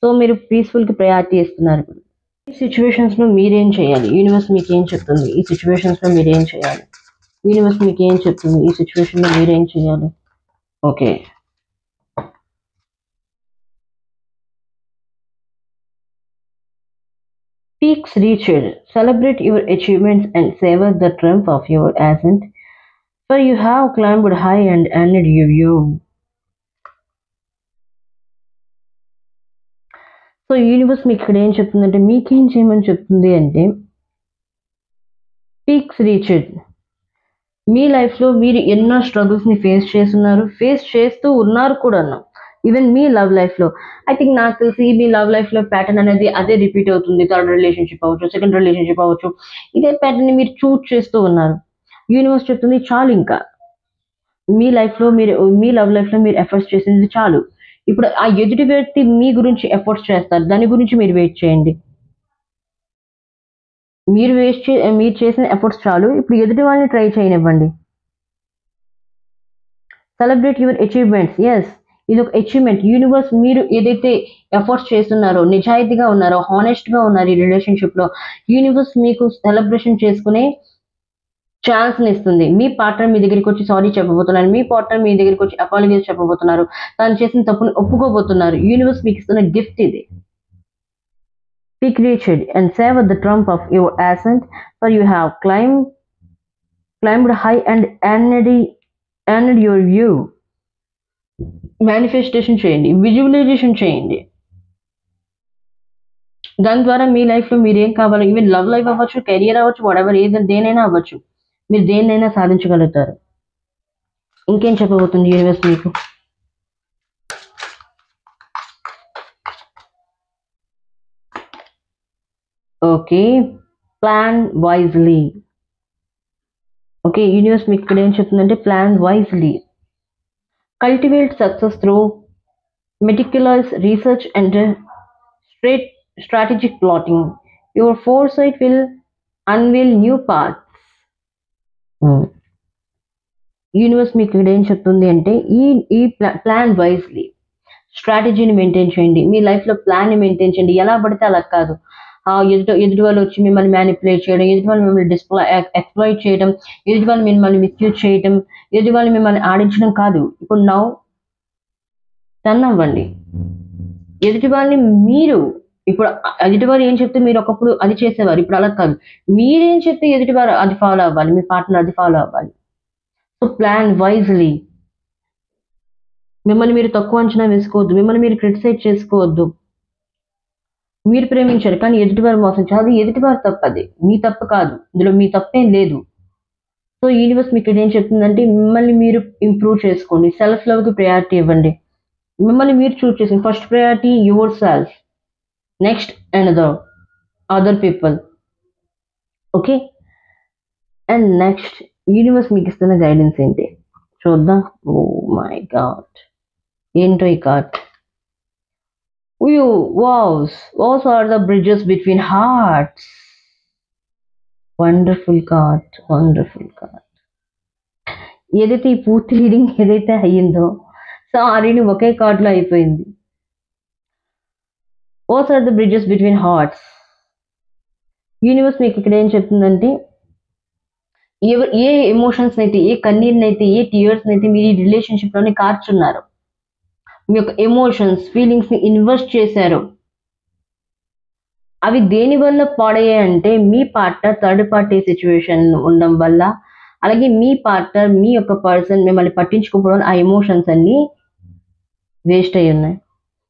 సో, మీరు పీస్‌ఫుల్‌కి ప్రయారిటీ ఇస్తున్నారిప్పుడు. ఈ సిట్యుయేషన్స్‌లో మీరేం చేయాలి? యూనివర్స్ మీకేం చెప్తుంది? ఈ సిట్యుయేషన్స్‌లో మీరేం చేయాలి? యూనివర్స్ మీకేం చెప్తుంది? ఈ సిట్యుయేషన్‌లో మీరేం చేయాలి? Okay. Peaks reached. Celebrate your achievements and savor the triumph of your ascent. For you have climbed high and earned your view. So, universe మీకు ఇక్కడ ఏం చెప్తుందంటే మీకేం చేయమని చెప్తుంది అంటే పీక్స్ రీచ్డ్. మీ లైఫ్‌లో మీరు ఎన్నో స్ట్రగుల్స్‌ని ఫేస్ చేస్తూ ఉన్నారు కూడాను. ఈవెన్ మీ లవ్ లైఫ్‌లో. ఐ థింక్ నాకు తెలిసి మీ లవ్ లైఫ్‌లో ప్యాటర్న్ అనేది అదే రిపీట్ అవుతుంది. థర్డ్ రిలేషన్‌షిప్ అవ్వచ్చు, సెకండ్ రిలేషన్‌షిప్ అవ్వచ్చు. ఇదే ప్యాటర్న్‌ని మీరు చూజ్ చేస్తూ ఉన్నారు. యూనివర్స్ చెప్తుంది చాలింకా. మీ లైఫ్లో మీరు మీ లవ్ లైఫ్లో మీరు ఎఫర్ట్స్ చేసింది చాలు. ఇప్పుడు ఆ ఎదుటి వ్యక్తి మీ గురించి ఎఫర్ట్స్ చేస్తారు. దాని గురించి మీరు వెయిట్ చేయండి. మీరు చేసిన ఎఫర్ట్స్ చాలు. ఇప్పుడు ఎదుటి వాళ్ళని ట్రై చేయనివ్వండి. Celebrate your achievements. యెస్. ఇదొక అచీవ్‌మెంట్. యూనివర్స్ మీరు ఏదైతే ఎఫర్ట్స్ చేస్తున్నారో, నిజాయితీగా ఉన్నారో, హానెస్ట్‌గా ఉన్నారు ఈ రిలేషన్‌షిప్‌లో, యూనివర్స్ మీకు సెలబ్రేషన్ చేసుకునే ఛాన్స్‌నిస్తుంది. మీ పార్ట్నర్ మీ దగ్గరికొచ్చి సారీ చెప్పబోతున్నారు. మీ పార్ట్నర్ మీ దగ్గరికొచ్చి అపాలజీస్ చెప్పబోతున్నారు. తను చేసిన తప్పుని ఒప్పుకోబోతున్నారు. యూనివర్స్ మీకిస్తున్న గిఫ్ట్ ఇది. Speak Richard and savor the trump of your ascent, for you have climbed high and earned your view. Manifestation చేయండి. విజువలైజేషన్ చేయండి. దాని ద్వారా మీ లైఫ్‌లో మీరేం కావాలో ఈవెన్ లవ్ లైఫ్ అవ్వచ్చు, కెరియర్ అవ్వచ్చు, వాటెవర్ దేనైనా అవ్వచ్చు. మీరు దేన్నైనా సాధించగలుగుతారు. ఇంకేం చెప్పబోతుంది యూనివర్స్ మీకు? Okay. Plan wisely. Okay. Universe మీకు ఇక్కడ ఏం చెప్తుందంటే plan wisely. Cultivate success through meticulous research and strategic plotting. Your foresight will unveil new paths. Universe మీకు ఇక్కడ ఏం చెప్తుంది అంటే ఈ ప్లాన్ వైజ్లీ స్ట్రాటజీని మెయింటైన్ చేయండి. మీ లైఫ్లో ప్లాన్ని మెయింటైన్ చేయండి. ఎలా పడితే అలా కాదు. ఎదుటి వాళ్ళు వచ్చి మిమ్మల్ని మ్యానిపులేట్ చేయడం, ఎదుటి వాళ్ళు మిమ్మల్ని ఎక్స్‌ప్లాయిట్ చేయడం, ఎదుటి వాళ్ళు మిమ్మల్ని మిస్‌యూజ్ చేయడం, ఎదుటి వాళ్ళు మిమ్మల్ని ఆడించడం కాదు. ఇప్పుడు నౌ టర్న్ అవ్వండి. ఎదుటి వాళ్ళని మీరు ఇప్పుడు ఎదుటివారు ఏం చెప్తే మీరు ఒకప్పుడు అది చేసేవారు. ఇప్పుడు అలా కాదు. మీరేం చెప్తే ఎదుటివారు అది ఫాలో అవ్వాలి. మీ పార్ట్నర్ అది ఫాలో అవ్వాలి. So plan wisely. మిమ్మల్ని మీరు తక్కువ అంచనా వేసుకోవద్దు. మిమ్మల్ని మీరు క్రిటిసైజ్ చేసుకోవద్దు. మీరు ప్రేమించారు కానీ ఎదుటివారు మోసం చేయాలి. ఎదుటివారు తప్పు అది. మీ తప్పు కాదు. ఇందులో మీ తప్పేం లేదు. సో యూనివర్స్ మీకు ఏం చెప్తుందంటే మిమ్మల్ని మీరు ఇంప్రూవ్ చేసుకోండి. సెల్ఫ్ లవ్‌కి ప్రయారిటీ ఇవ్వండి. మిమ్మల్ని మీరు చూజ్ చేసిన first priority your self, next other people. Okay. And next universe మీకు ఇస్తున్న గైడెన్స్ ఏంటి చూద్దాం. ఓ మై గాడ్, ఏంటో ఈ card. Vows are the bridges between hearts. Wonderful card, wonderful card. ఏదైతే ఈ పూర్తి రీడింగ్ ఏదైతే అయ్యిందో సో ఆ రీడింగ్ ఒకే కార్డ్లో అయిపోయింది. What's are the bridges between hearts. Universe మీకు ఇక్కడ ఏం చెప్తుందంటే ఏ ఎమోషన్స్ అయితే, ఏ కన్నీరునైతే, ఏ టీయర్స్ అయితే మీరు ఈ రిలేషన్షిప్లోనే కార్చున్నారు, మీ యొక్క ఎమోషన్స్ ఫీలింగ్స్ని ఇన్వెస్ట్ చేశారు, అవి దేని వల్ల పాడయ్యాయంటే మీ పార్ట్నర్ థర్డ్ పార్టీ సిచ్యువేషన్ ఉండడం వల్ల, అలాగే మీ పార్ట్నర్ మీ యొక్క పర్సన్ మిమ్మల్ని పట్టించుకోవడం, ఆ ఎమోషన్స్ అన్నీ వేస్ట్ అయి ఉన్నాయి.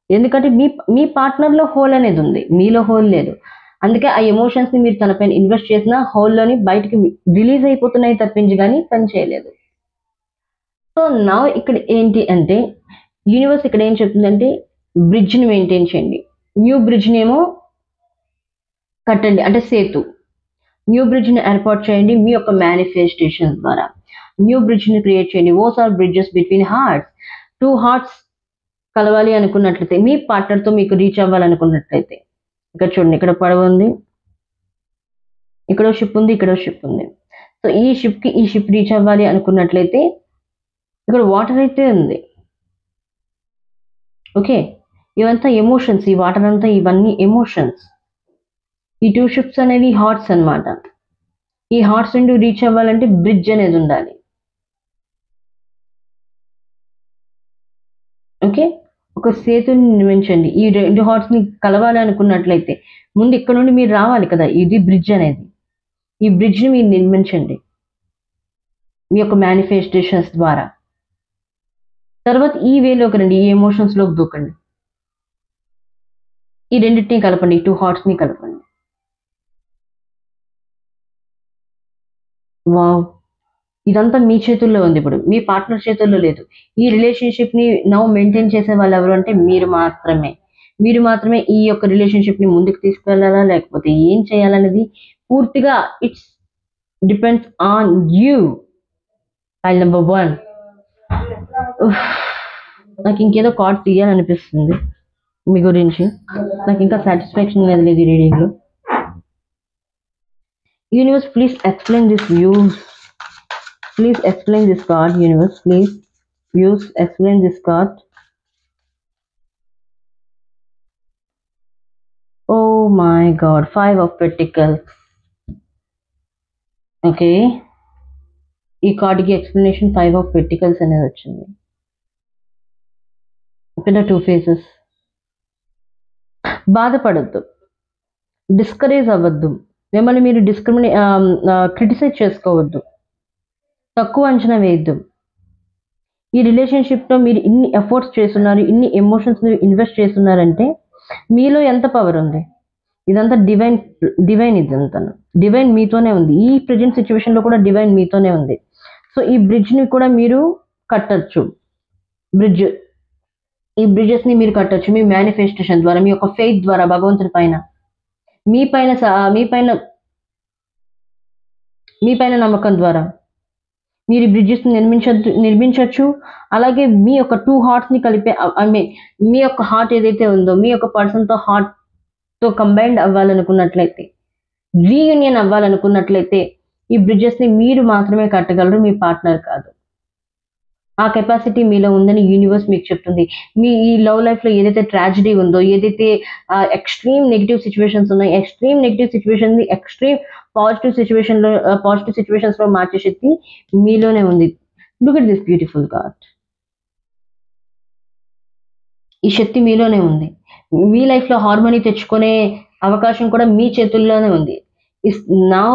ఎందుకంటే మీ పార్ట్నర్లో హోల్ అనేది ఉంది, మీలో హోల్ లేదు. అందుకే ఆ ఎమోషన్స్ని మీరు తనపైన ఇన్వెస్ట్ చేసిన హోల్లోని బయటికి రిలీజ్ అయిపోతున్నాయి తప్పించి కానీ పని చేయలేదు. సో నా ఇక్కడ ఏంటి అంటే యూనివర్స్ ఇక్కడ ఏం చెప్తుందంటే బ్రిడ్జ్ని మెయింటైన్ చేయండి. న్యూ బ్రిడ్జ్ని ఏమో కట్టండి, అంటే సేతు. న్యూ బ్రిడ్జ్ని ఏర్పాటు చేయండి మీ యొక్క మేనిఫెస్టేషన్ ద్వారా. న్యూ బ్రిడ్జ్ని క్రియేట్ చేయండి. Whose are bridges between hearts. Two hearts కలవాలి అనుకున్నట్లయితే, మీ పార్ట్నర్తో మీకు రీచ్ అవ్వాలనుకున్నట్లయితే, ఇక్కడ చూడండి, ఇక్కడ పడవ ఉంది, ఇక్కడ షిప్ ఉంది, ఇక్కడ షిప్ ఉంది. సో ఈ షిప్ రీచ్ అవ్వాలి అనుకున్నట్లయితే ఇక్కడ వాటర్ అయితే ఉంది. ఓకే. ఇవంతా ఎమోషన్స్, ఈ వాటర్ అంతా ఇవన్నీ ఎమోషన్స్. ఈ టూ షిప్స్ అనేవి హార్ట్స్ అన్నమాట. ఈ హార్ట్స్ నుండి రీచ్ అవ్వాలంటే బ్రిడ్జ్ అనేది ఉండాలి. ఓకే. ఒక సేతుని నిర్మించండి. ఈ రెండు హార్ట్స్ని కలవాలి అనుకున్నట్లయితే ముందు ఇక్కడ నుండి మీరు రావాలి కదా, ఇది బ్రిడ్జ్ అనేది. ఈ బ్రిడ్జ్ని మీరు నిర్మించండి మీ యొక్క మేనిఫెస్టేషన్స్ ద్వారా. తర్వాత ఈ వేలోకి రండి, ఈ ఎమోషన్స్లోకి దూకండి. ఈ రెండింటిని కలపండి, టూ హార్ట్స్ని కలపండి. వావ్, ఇదంతా మీ చేతుల్లో ఉంది. ఇప్పుడు మీ పార్ట్నర్ చేతుల్లో లేదు. ఈ రిలేషన్షిప్ని నౌ మెయింటైన్ చేసే వాళ్ళు ఎవరు అంటే మీరు మాత్రమే. మీరు మాత్రమే ఈ యొక్క రిలేషన్షిప్ని ముందుకు తీసుకెళ్లాలా లేకపోతే ఏం చేయాలనేది పూర్తిగా it's depends on you. File number 1, ఉఫ్, నాకు ఇంకేదో కార్డ్ తీయాలనిపిస్తుంది మీ గురించి. నాకు ఇంకా సాటిస్ఫాక్షన్ అనేది లేదు ఈ రీడింగ్లో. Universe please explain this views. Please explain this card, universe. Please explain this card. Oh my god, 5 of Pentacles. Okay. ఈ కార్డ్కి ఎక్స్ప్లెనేషన్ 5 of Pentacles అనేది వచ్చింది. ఇక్కడ 2 faces. బాధపడద్దు, డిస్కరేజ్ అవ్వద్దు, మిమ్మల్ని మీరు క్రిటిసైజ్ చేసుకోవద్దు, తక్కువ అంచనా వేయద్దు. ఈ రిలేషన్షిప్లో మీరు ఇన్ని ఎఫర్ట్స్ చేస్తున్నారు, ఇన్ని ఎమోషన్స్ ఇన్వెస్ట్ చేస్తున్నారంటే మీలో ఎంత పవర్ ఉంది. ఇదంతా డివైన్ ఇదంతా డివైన్ మీతోనే ఉంది. ఈ ప్రజెంట్ సిచ్యువేషన్లో కూడా డివైన్ మీతోనే ఉంది. సో ఈ బ్రిడ్జ్ని కూడా మీరు కట్టచ్చు. ఈ బ్రిడ్జెస్ని మీరు కట్టచ్చు మీ మేనిఫెస్టేషన్ ద్వారా, మీ యొక్క ఫెయిత్ ద్వారా, భగవంతుని పైన, మీ పైన నమ్మకం ద్వారా మీరు ఈ బ్రిడ్జెస్ని నిర్మించవచ్చు. అలాగే మీ యొక్క 2 హార్ట్స్ని కలిపే, మీ యొక్క హార్ట్ ఏదైతే ఉందో మీ యొక్క పర్సన్తో హార్ట్తో కంబైన్డ్ అవ్వాలనుకున్నట్లయితే, రీయూనియన్ అవ్వాలనుకున్నట్లయితే ఈ బ్రిడ్జెస్ని మీరు మాత్రమే కట్టగలరు, మీ పార్ట్నర్ కాదు. ఆ కెపాసిటీ మీలో ఉందని యూనివర్స్ మీకు చెప్తుంది. మీ ఈ లవ్ లైఫ్లో ఏదైతే ట్రాజడీ ఉందో, ఏదైతే ఎక్స్ట్రీమ్ నెగిటివ్ సిచ్యువేషన్స్ ఉన్నాయో, extreme negative situation extreme positive సిచ్యువేషన్స్లో మార్చే శక్తి మీలోనే ఉంది. Look at this beautiful card. ఈ శక్తి మీలోనే ఉంది. మీ లైఫ్లో హార్మోనీ తెచ్చుకునే అవకాశం కూడా మీ చేతుల్లోనే ఉంది. Is now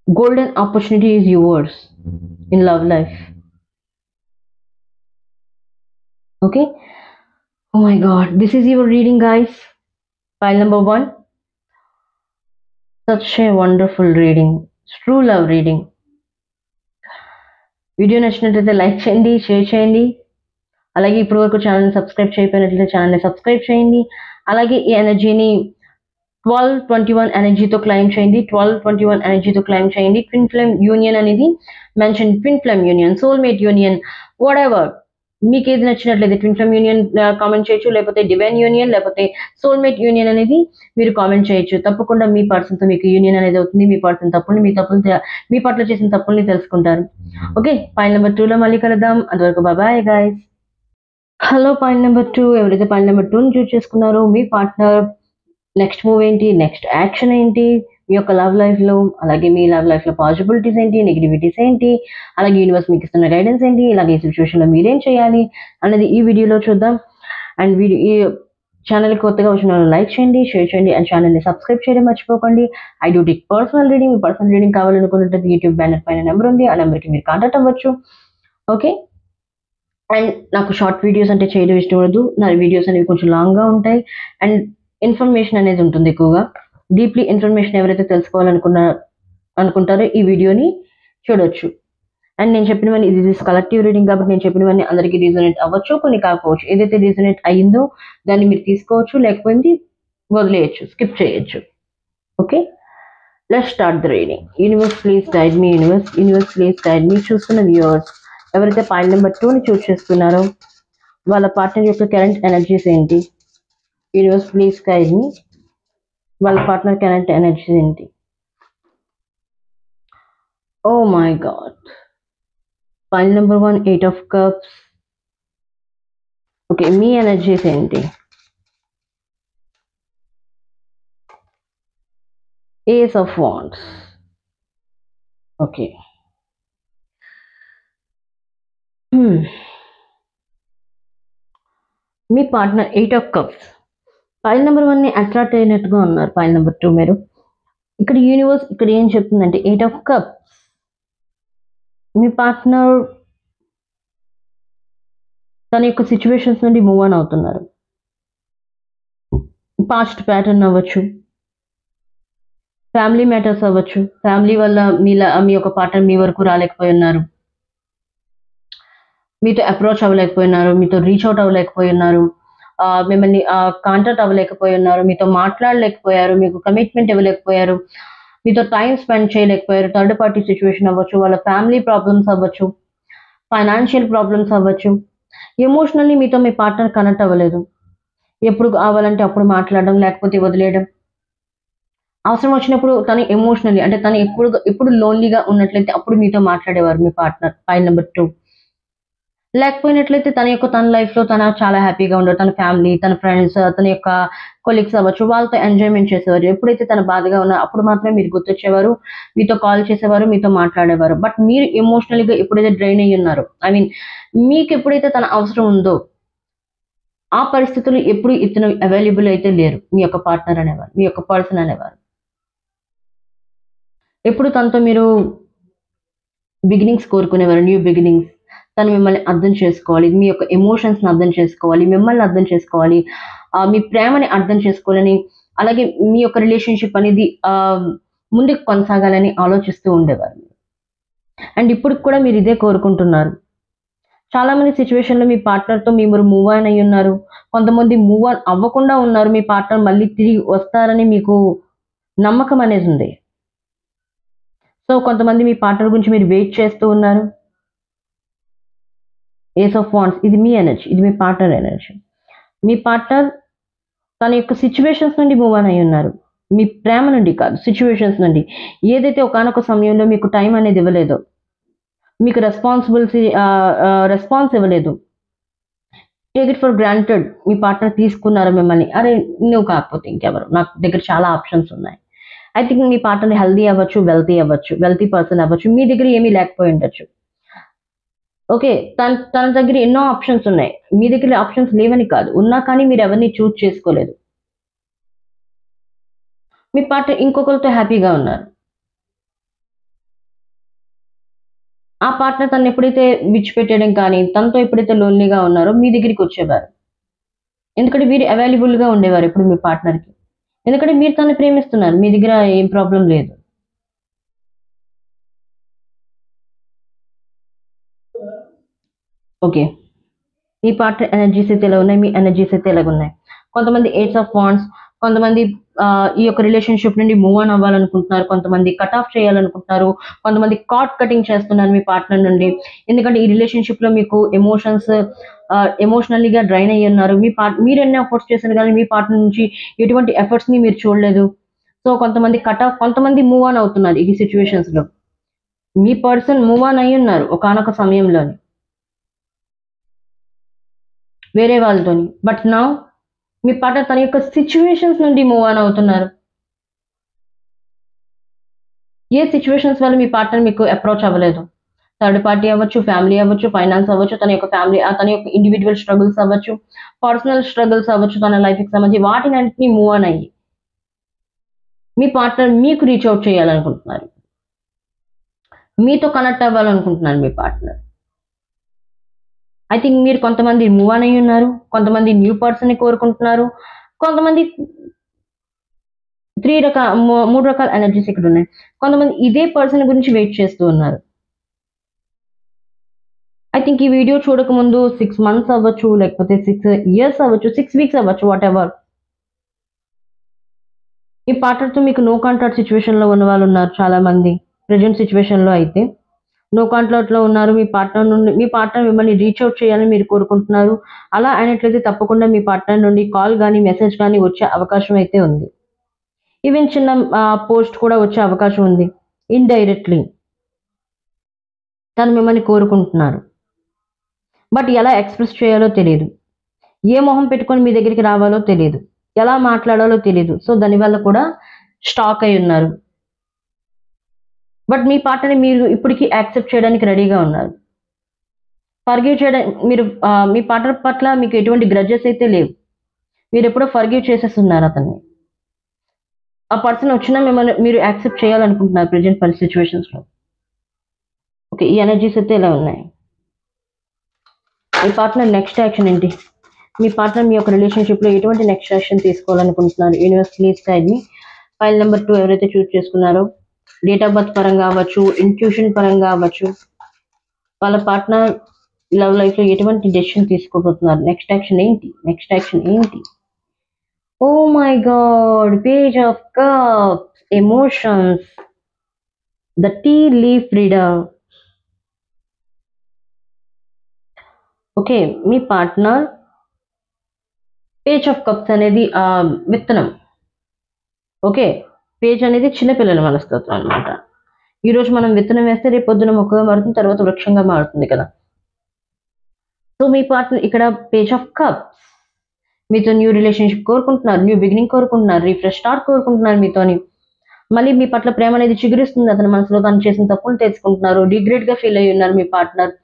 golden opportunity is yours in love life. Okay, oh my god, this is your reading guys. Pile number 1. Such a wonderful reading, true love reading. Video నచ్చినట్లయితే లైక్ చేయండి, షేర్ చేయండి. అలాగే ఇప్పటివరకు ఛానల్ని సబ్స్క్రైబ్ చేయకపోయినట్లయితే ఛానల్ని subscribe చేయండి. అలాగే ఈ ఎనర్జీని 1221 ఎనర్జీతో క్లైమ్ చేయండి. 1221 ఎనర్జీతో క్లైమ్ చేయండి. ట్విన్ ఫ్లేమ్ యూనియన్ అనేది mention, twin flame union, soulmate union, what ever మీకు ఏది నచ్చినట్లయితే ట్విన్ ఫ్లేమ్ యూనియన్ కామెంట్ చేయొచ్చు, లేకపోతే డివైన్ యూనియన్, లేకపోతే సోల్మేట్ యూనియన్ అనేది మీరు కామెంట్ చేయొచ్చు. తప్పకుండా మీ పర్సన్తో మీకు యూనియన్ అనేది అవుతుంది. మీ పర్సన్ తప్పుల్ని, మీ పట్ల చేసిన తప్పుల్ని తెలుసుకుంటారు. ఓకే, పాయింట్ నెంబర్ 2లో మళ్ళీ కలుద్దాం. అంతవరకు bye guys. Hello, point number 2. ఎవరైతే పాయింట్ నెంబర్ 2ని చూస్ చేసుకున్నారో మీ పార్ట్నర్ నెక్స్ట్ మూవ్ ఏంటి, నెక్స్ట్ యాక్షన్ ఏంటి మీ యొక్క లవ్ లైఫ్లో, అలాగే మీ లవ్ లైఫ్లో పాసిబిలిటీస్ ఏంటి, నెగిటివిటీస్ ఏంటి, అలాగే యూనివర్స్ మీకు ఇస్తున్న గైడెన్స్ ఏంటి, అలాగే ఈ సిచ్యువేషన్లో మీరేం చేయాలి అనేది ఈ వీడియోలో చూద్దాం. అండ్ ఈ ఛానల్కి కొత్తగా వచ్చిన లైక్ చేయండి, షేర్ చేయండి, అండ్ ఛానల్ని సబ్స్క్రైబ్ చేయడం మర్చిపోకండి. I do take personal reading. మీ పర్సనల్ రీడింగ్ కావాలనుకున్నట్టు యూట్యూబ్ బ్యానర్ పైన నెంబర్ ఉంది, ఆ నెంబర్కి మీరు కాంటాక్ట్ అవ్వచ్చు. ఓకే, అండ్ నాకు షార్ట్ వీడియోస్ అంటే చేయడం ఇష్టం ఉండదు. నా వీడియోస్ అనేవి కొంచెం లాంగ్గా ఉంటాయి అండ్ ఇన్ఫర్మేషన్ అనేది ఉంటుంది ఎక్కువగా. డీప్లీ ఇన్ఫర్మేషన్ ఎవరైతే అనుకుంటారో ఈ వీడియోని చూడొచ్చు. అండ్ నేను చెప్పినవన్నీ ఇది కలెక్టివ్ రీడింగ్ కాబట్టి నేను చెప్పినవన్నీ అందరికీ రీజనేట్ అవ్వచ్చు, కొన్ని కాకపోవచ్చు. ఏదైతే రీజనేట్ అయ్యిందో దాన్ని మీరు తీసుకోవచ్చు, లేకపోతే వదిలేయచ్చు, స్కిప్ చేయొచ్చు. Okay, let's start the reading. Universe please guide me. Universe please guide me. చూస్తున్న వ్యూవర్స్ ఎవరైతే పాయింట్ నెంబర్ 2ని చూస్ చేస్తున్నారో వాళ్ళ పార్ట్నర్ యొక్క కరెంట్ ఎనర్జీస్ ఏంటి? Universe please guide me. వాళ్ళ పార్ట్నర్ కరెంట్ ఎనర్జీస్ ఏంటి? Oh my god, point number 1 8 of Cups. Okay, మీ ఎనర్జీస్ ఏంటి? Ace of Wands. ఓకే, మీ partner 8 of Cups. Pile number 1ని అట్రాక్ట్ అయినట్టుగా ఉన్నారు. ఫైల్ నెంబర్ 2 మీరు ఇక్కడ యూనివర్స్ ఇక్కడ ఏం చెప్తుందంటే 8 of Cups. మీ పార్ట్నర్ తన యొక్క సిచ్యువేషన్స్ నుండి మూవ్ ఆన్ అవుతున్నారు. పాస్ట్ ప్యాటర్న్ అవ్వచ్చు, ఫ్యామిలీ మ్యాటర్స్ అవ్వచ్చు. ఫ్యామిలీ వల్ల మీ యొక్క పార్ట్నర్ మీ వరకు రాలేకపోయి ఉన్నారు, మీతో అప్రోచ్ అవ్వలేకపోయినారు, మీతో రీచ్ అవుట్ అవ్వలేకపోయి ఉన్నారు, మిమ్మల్ని కాంటాక్ట్ అవ్వలేకపోయి ఉన్నారు, మీతో మాట్లాడలేకపోయారు, మీకు కమిట్మెంట్ ఇవ్వలేకపోయారు. మీతో టైం స్పెండ్ చేయలేకపోయారు. థర్డ్ పార్టీ సిచ్యువేషన్ అవ్వచ్చు, వాళ్ళ ఫ్యామిలీ ప్రాబ్లమ్స్ అవ్వచ్చు, ఫైనాన్షియల్ ప్రాబ్లమ్స్ అవ్వచ్చు. ఎమోషనల్లీ మీతో మీ పార్ట్నర్ కనెక్ట్ అవ్వలేదు. ఎప్పుడు కావాలంటే అప్పుడు మాట్లాడడం, లేకపోతే వదిలేయడం. అవసరం వచ్చినప్పుడు తను ఎమోషనల్లీ అంటే తను ఎప్పుడు లోన్లీగా ఉన్నట్లయితే అప్పుడు మీతో మాట్లాడేవారు మీ పార్ట్నర్. File number 2. లేకపోయినట్లయితే తన లైఫ్‌లో తను చాలా హ్యాపీగా ఉండేవారు. తన ఫ్యామిలీ, తన ఫ్రెండ్స్, తన యొక్క కొలీగ్స్ అవ్వచ్చు, వాళ్ళతో ఎంజాయ్‌మెంట్ చేసేవారు. ఎప్పుడైతే తను బాధగా ఉన్నా అప్పుడు మాత్రమే మీరు గుర్తొచ్చేవారు. మీతో కాల్ చేసేవారు, మీతో మాట్లాడేవారు. బట్ మీరు ఎమోషనల్‌గా ఎప్పుడైతే డ్రైన్ అయ్యి ఉన్నారో, ఐ మీన్ మీకెప్పుడైతే తన అవసరం ఉందో, ఆ పరిస్థితుల్లో ఎప్పుడు ఇతను అవైలబుల్ అయితే లేరు. మీ యొక్క పార్ట్నర్ అనేవారు, మీ యొక్క పర్సన్ అనేవారు. ఎప్పుడు తనతో మీరు బిగినింగ్స్ కోరుకునేవారు. New beginnings. తను మిమ్మల్ని అర్థం చేసుకోవాలి. మీ యొక్క ఎమోషన్స్‌ని అర్థం చేసుకోవాలి. మిమ్మల్ని అర్థం చేసుకోవాలి. మీ ప్రేమని అర్థం చేసుకోవాలని, అలాగే మీ యొక్క రిలేషన్‌షిప్ అనేది ముందుకు కొనసాగాలని ఆలోచిస్తూ ఉండేవారు. అండ్ ఇప్పటికి కూడా మీరు ఇదే కోరుకుంటున్నారు. చాలా మంది సిట్యుయేషన్‌లో మీ పార్ట్నర్‌తో మీరు మూవ్ ఆన్ అయ్యి ఉన్నారు. కొంతమంది మూవ్ ఆన్ అవ్వకుండా ఉన్నారు. మీ పార్ట్నర్ మళ్ళీ తిరిగి వస్తారని మీకు నమ్మకం అనేది ఉంది. సో, కొంతమంది మీ పార్ట్నర్ గురించి మీరు వెయిట్ చేస్తూ ఉన్నారు. ఏస్ ఆఫ్ వాండ్స్ ఇది మీ ఎనర్జీ. ఇది మీ పార్ట్నర్ ఎనర్జీ. మీ పార్ట్నర్ తన యొక్క సిట్యుయేషన్స్ నుండి మూవ్ ఆన్ అయ్యి ఉన్నారు. మీ ప్రేమ నుండి కాదు, సిట్యుయేషన్స్ నుండి. ఏదైతే ఒకానొక సమయంలో మీకు టైం అనేది ఇవ్వలేదో, మీకు రెస్పాన్స్ ఇవ్వలేదు. Take it for granted. Me partner తీసుకున్నారు మిమ్మల్ని. అరే! నువ్వు కాకపోతే ఇంకెవరు? నాకు దగ్గర చాలా ఆప్షన్స్ ఉన్నాయి. I think me partner healthy అవ్వచ్చు, వెల్తీ పర్సన్ అవ్వచ్చు. మీ దగ్గర ఏమీ లేకపోయి ఉండొచ్చు. ఓకే. తన దగ్గర ఎన్నో ఆప్షన్స్ ఉన్నాయి. మీ దగ్గర ఆప్షన్స్ లేవని కాదు. ఉన్నా కానీ మీరు ఎవరిని చూజ్ చేసుకోలేదు. మీ పార్ట్నర్ ఇంకొకరితో హ్యాపీగా ఉన్నారు. ఆ పార్ట్నర్ తనని ఎప్పుడైతే విడిచిపెట్టేయడం కానీ, తనతో ఎప్పుడైతే లోన్లీగా ఉన్నారో మీ దగ్గరికి వచ్చేవారు. ఎందుకంటే మీరు అవైలబుల్‌గా ఉండేవారు ఎప్పుడు మీ పార్ట్నర్‌కి. ఎందుకంటే మీరు తనని ప్రేమిస్తున్నారు. మీ దగ్గర ఏం ప్రాబ్లమ్ లేదు. ఓకే. మీ పార్ట్నర్ ఎనర్జీస్ అయితే ఎలా ఉన్నాయి? మీ ఎనర్జీస్ అయితే ఎలాగున్నాయి? కొంతమంది ఏస్ ఆఫ్ వాండ్స్, కొంతమంది ఈ యొక్క రిలేషన్‌షిప్ నుండి మూవ్ ఆన్ అవ్వాలనుకుంటున్నారు. కొంతమంది కట్ ఆఫ్ చేయాలనుకుంటున్నారు. కొంతమంది కార్డ్ కటింగ్ చేస్తున్నారు మీ పార్ట్నర్ నుండి. ఎందుకంటే ఈ రిలేషన్‌షిప్‌లో మీకు ఎమోషనల్లీగా డ్రైన్ అయ్యి ఉన్నారు. మీరు ఎన్ని ఎఫర్ట్స్ చేసినా గానీ మీ పార్ట్నర్ నుంచి ఎటువంటి ఎఫర్ట్స్‌ని మీరు చూడలేదు. సో, కొంతమంది మూవ్ ఆన్ అవుతున్నారు ఈ సిట్యుయేషన్స్‌లో. మీ పర్సన్ మూవ్ ఆన్ అయ్యి ఉన్నారు ఒకానొక సమయంలోని వేరే వాళ్ళతోని. బట్ నౌ మీ పార్ట్నర్ తన యొక్క సిట్యుయేషన్స్ నుండి మూవ్ ఆన్ అవుతున్నారు. ఏ సిట్యుయేషన్స్ వల్ల మీ పార్ట్నర్ మీకు అప్రోచ్ అవ్వలేదు. థర్డ్ పార్టీ అవ్వచ్చు, ఫ్యామిలీ అవ్వచ్చు, ఫైనాన్స్ అవ్వచ్చు, తన యొక్క ఇండివిడ్యువల్ స్ట్రగుల్స్ అవ్వచ్చు, పర్సనల్ స్ట్రగుల్స్ అవ్వచ్చు, తన లైఫ్‌కి సంబంధించి వాటినన్నిటిని మూవ్ ఆన్ అయ్యి, మీ పార్ట్నర్ మీకు రీచ్ ఔట్ చేయాలనుకుంటున్నారు. మీతో కనెక్ట్ అవ్వాలనుకుంటున్నారు మీ పార్ట్నర్. ఐ థింక్ మీరు కొంతమంది మూవ్ ఆన్ అయ్యి ఉన్నారు. కొంతమంది న్యూ పర్సన్‌ని కోరుకుంటున్నారు. కొంతమంది 3 రకాల ఎనర్జీస్ ఇక్కడున్నాయి. కొంతమంది ఇదే పర్సన్ గురించి వెయిట్ చేస్తూ ఉన్నారు. ఐ థింక్ ఈ వీడియో చూడకముందు 6 మంత్స్ అవ్వచ్చు, లేకపోతే 6 ఇయర్స్ అవ్వచ్చు, 6 వీక్స్ అవ్వచ్చు, వాటెవర్. ఈ పార్ట్నర్‌తో మీకు నో కాంటాక్ట్ సిట్యుయేషన్‌లో ఉన్నవాళ్ళున్నారు చాలామంది. ప్రెజెంట్ సిట్యుయేషన్‌లో అయితే. నో కాంటాక్ట్‌లో ఉన్నారు. మీ పార్ట్నర్ మిమ్మల్ని రీచ్ ఔట్ చేయాలని మీరు కోరుకుంటున్నారు. అలా అయినట్లయితే తప్పకుండా మీ పార్ట్నర్ నుండి కాల్ గాని, మెసేజ్ గాని వచ్చే అవకాశం అయితే ఉంది. ఈవెన్ చిన్న పోస్ట్ కూడా వచ్చే అవకాశం ఉంది. ఇండైరెక్ట్‌లీ తను మిమ్మల్ని కోరుకుంటున్నారు. బట్ ఎలా ఎక్స్‌ప్రెస్ చేయాలో తెలీదు. ఏ మొహం పెట్టుకొని మీ దగ్గరికి రావాలో తెలీదు. ఎలా మాట్లాడాలో తెలీదు. సో, దానివల్ల కూడా స్టాక్ అయ్యి ఉన్నారు. బట్ మీ పార్ట్నర్‌ని మీరు ఇప్పటికి యాక్సెప్ట్ చేయడానికి రెడీగా ఉన్నారు. ఫర్‌గివ్ చేయడం మీరు మీ పార్ట్నర్ పట్ల మీకు ఎటువంటి గ్రడ్జెస్ అయితే లేవు. మీరెప్పుడో ఫర్‌గివ్ చేసేసున్నారు అతన్ని. ఆ పర్సన్ వచ్చినా మిమ్మల్ని మీరు యాక్సెప్ట్ చేయాలనుకుంటున్నారు ప్రెజెంట్ సిట్యుయేషన్స్‌లో. ఓకే. ఈ ఎనర్జీస్ అయితే ఇలా ఉన్నాయి. మీ పార్ట్నర్ నెక్స్ట్ యాక్షన్ ఏంటి? మీ పార్ట్నర్ మీ యొక్క రిలేషన్‌షిప్‌లో ఎటువంటి నెక్స్ట్ యాక్షన్ తీసుకోవాలనుకుంటున్నారు? Universe please guide me. File number 2 ఎవరైతే చూజ్ చేసుకున్నారో డేట్ ఆఫ్ బర్త్ పరంగా అవ్వచ్చు, ఇంట్యూషన్ పరంగా అవ్వచ్చు, వాళ్ళ పార్ట్నర్ లవ్ లైఫ్‌లో ఎటువంటి డెసిషన్ తీసుకోబోతున్నారు? నెక్స్ట్ యాక్షన్ ఏంటి? నెక్స్ట్ యాక్షన్ ఏంటి? ఓహ్ my God! Page of cups. emotions, the tea leaf reader. Okay, మీ పార్ట్నర్ పేజ్ ఆఫ్ కప్స్ అనేది విత్తనం. ఓకే, పేజ్ అనేది చిన్నపిల్లల మనస్తత్వం అనమాట. ఈరోజు మనం విత్తనం వేస్తే రేపు పొద్దున మొక్కగా మారుతుంది, తర్వాత వృక్షంగా మారుతుంది కదా. సో మీ పార్ట్నర్ ఇక్కడ పేజ్ ఆఫ్ కప్స్, మీతో న్యూ రిలేషన్షిప్ కోరుకుంటున్నారు, న్యూ బిగినింగ్ కోరుకుంటున్నారు, రీఫ్రెష్ స్టార్ట్ కోరుకుంటున్నారు మీతోని. మళ్ళీ మీ పట్ల ప్రేమ అనేది చిగురిస్తుంది, అతని మనసులో తను చేసిన తప్పులు తెలుసుకుంటున్నారు, రిగ్రెట్ గా ఫీల్ అయ్యి ఉన్నారు మీ పార్ట్నర్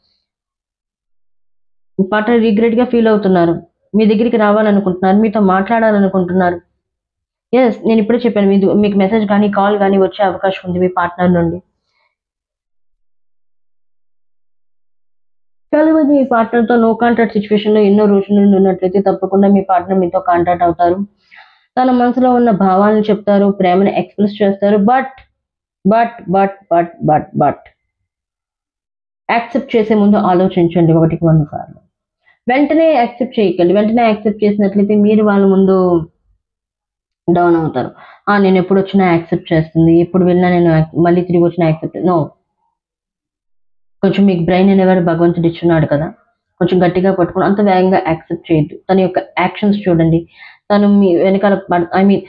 రిగ్రెట్ గా ఫీల్ అవుతున్నారు, మీ దగ్గరికి రావాలనుకుంటున్నారు, మీతో మాట్లాడాలనుకుంటున్నారు. ఎస్, నేను ఇప్పుడే చెప్పాను, మీకు మెసేజ్ కానీ కాల్ కానీ వచ్చే అవకాశం ఉంది మీ పార్ట్నర్ నుండి. చాలా మంది మీ పార్ట్నర్ తో నో కాంటాక్ట్ సిచ్యువేషన్ లో ఎన్నో రోజుల నుండి ఉన్నట్లయితే తప్పకుండా మీ పార్ట్నర్ మీతో కాంటాక్ట్ అవుతారు. తన మనసులో ఉన్న భావాలను చెప్తారు, ప్రేమను ఎక్స్ప్రెస్ చేస్తారు. But but but but but but accept చేసే ముందు ఆలోచించండి 100 సార్లు. వెంటనే యాక్సెప్ట్ చేయకండి. వెంటనే యాక్సెప్ట్ చేసినట్లయితే మీరు వాళ్ళ ముందు డౌన్ అవుతారు. నేను ఎప్పుడు వచ్చినా యాక్సెప్ట్ చేస్తుంది, ఎప్పుడు వెళ్ళినా నేను మళ్ళీ తిరిగి వచ్చినా యాక్సెప్ట్. నో, కొంచెం మీకు బ్రెయిన్ అనేవాడు భగవంతుడు ఇచ్చున్నాడు కదా, కొంచెం గట్టిగా పట్టుకుని అంత వేగంగా యాక్సెప్ట్ చేయొద్దు. తన యొక్క యాక్షన్స్ చూడండి, తను మీ వెనకాల ఐ మీన్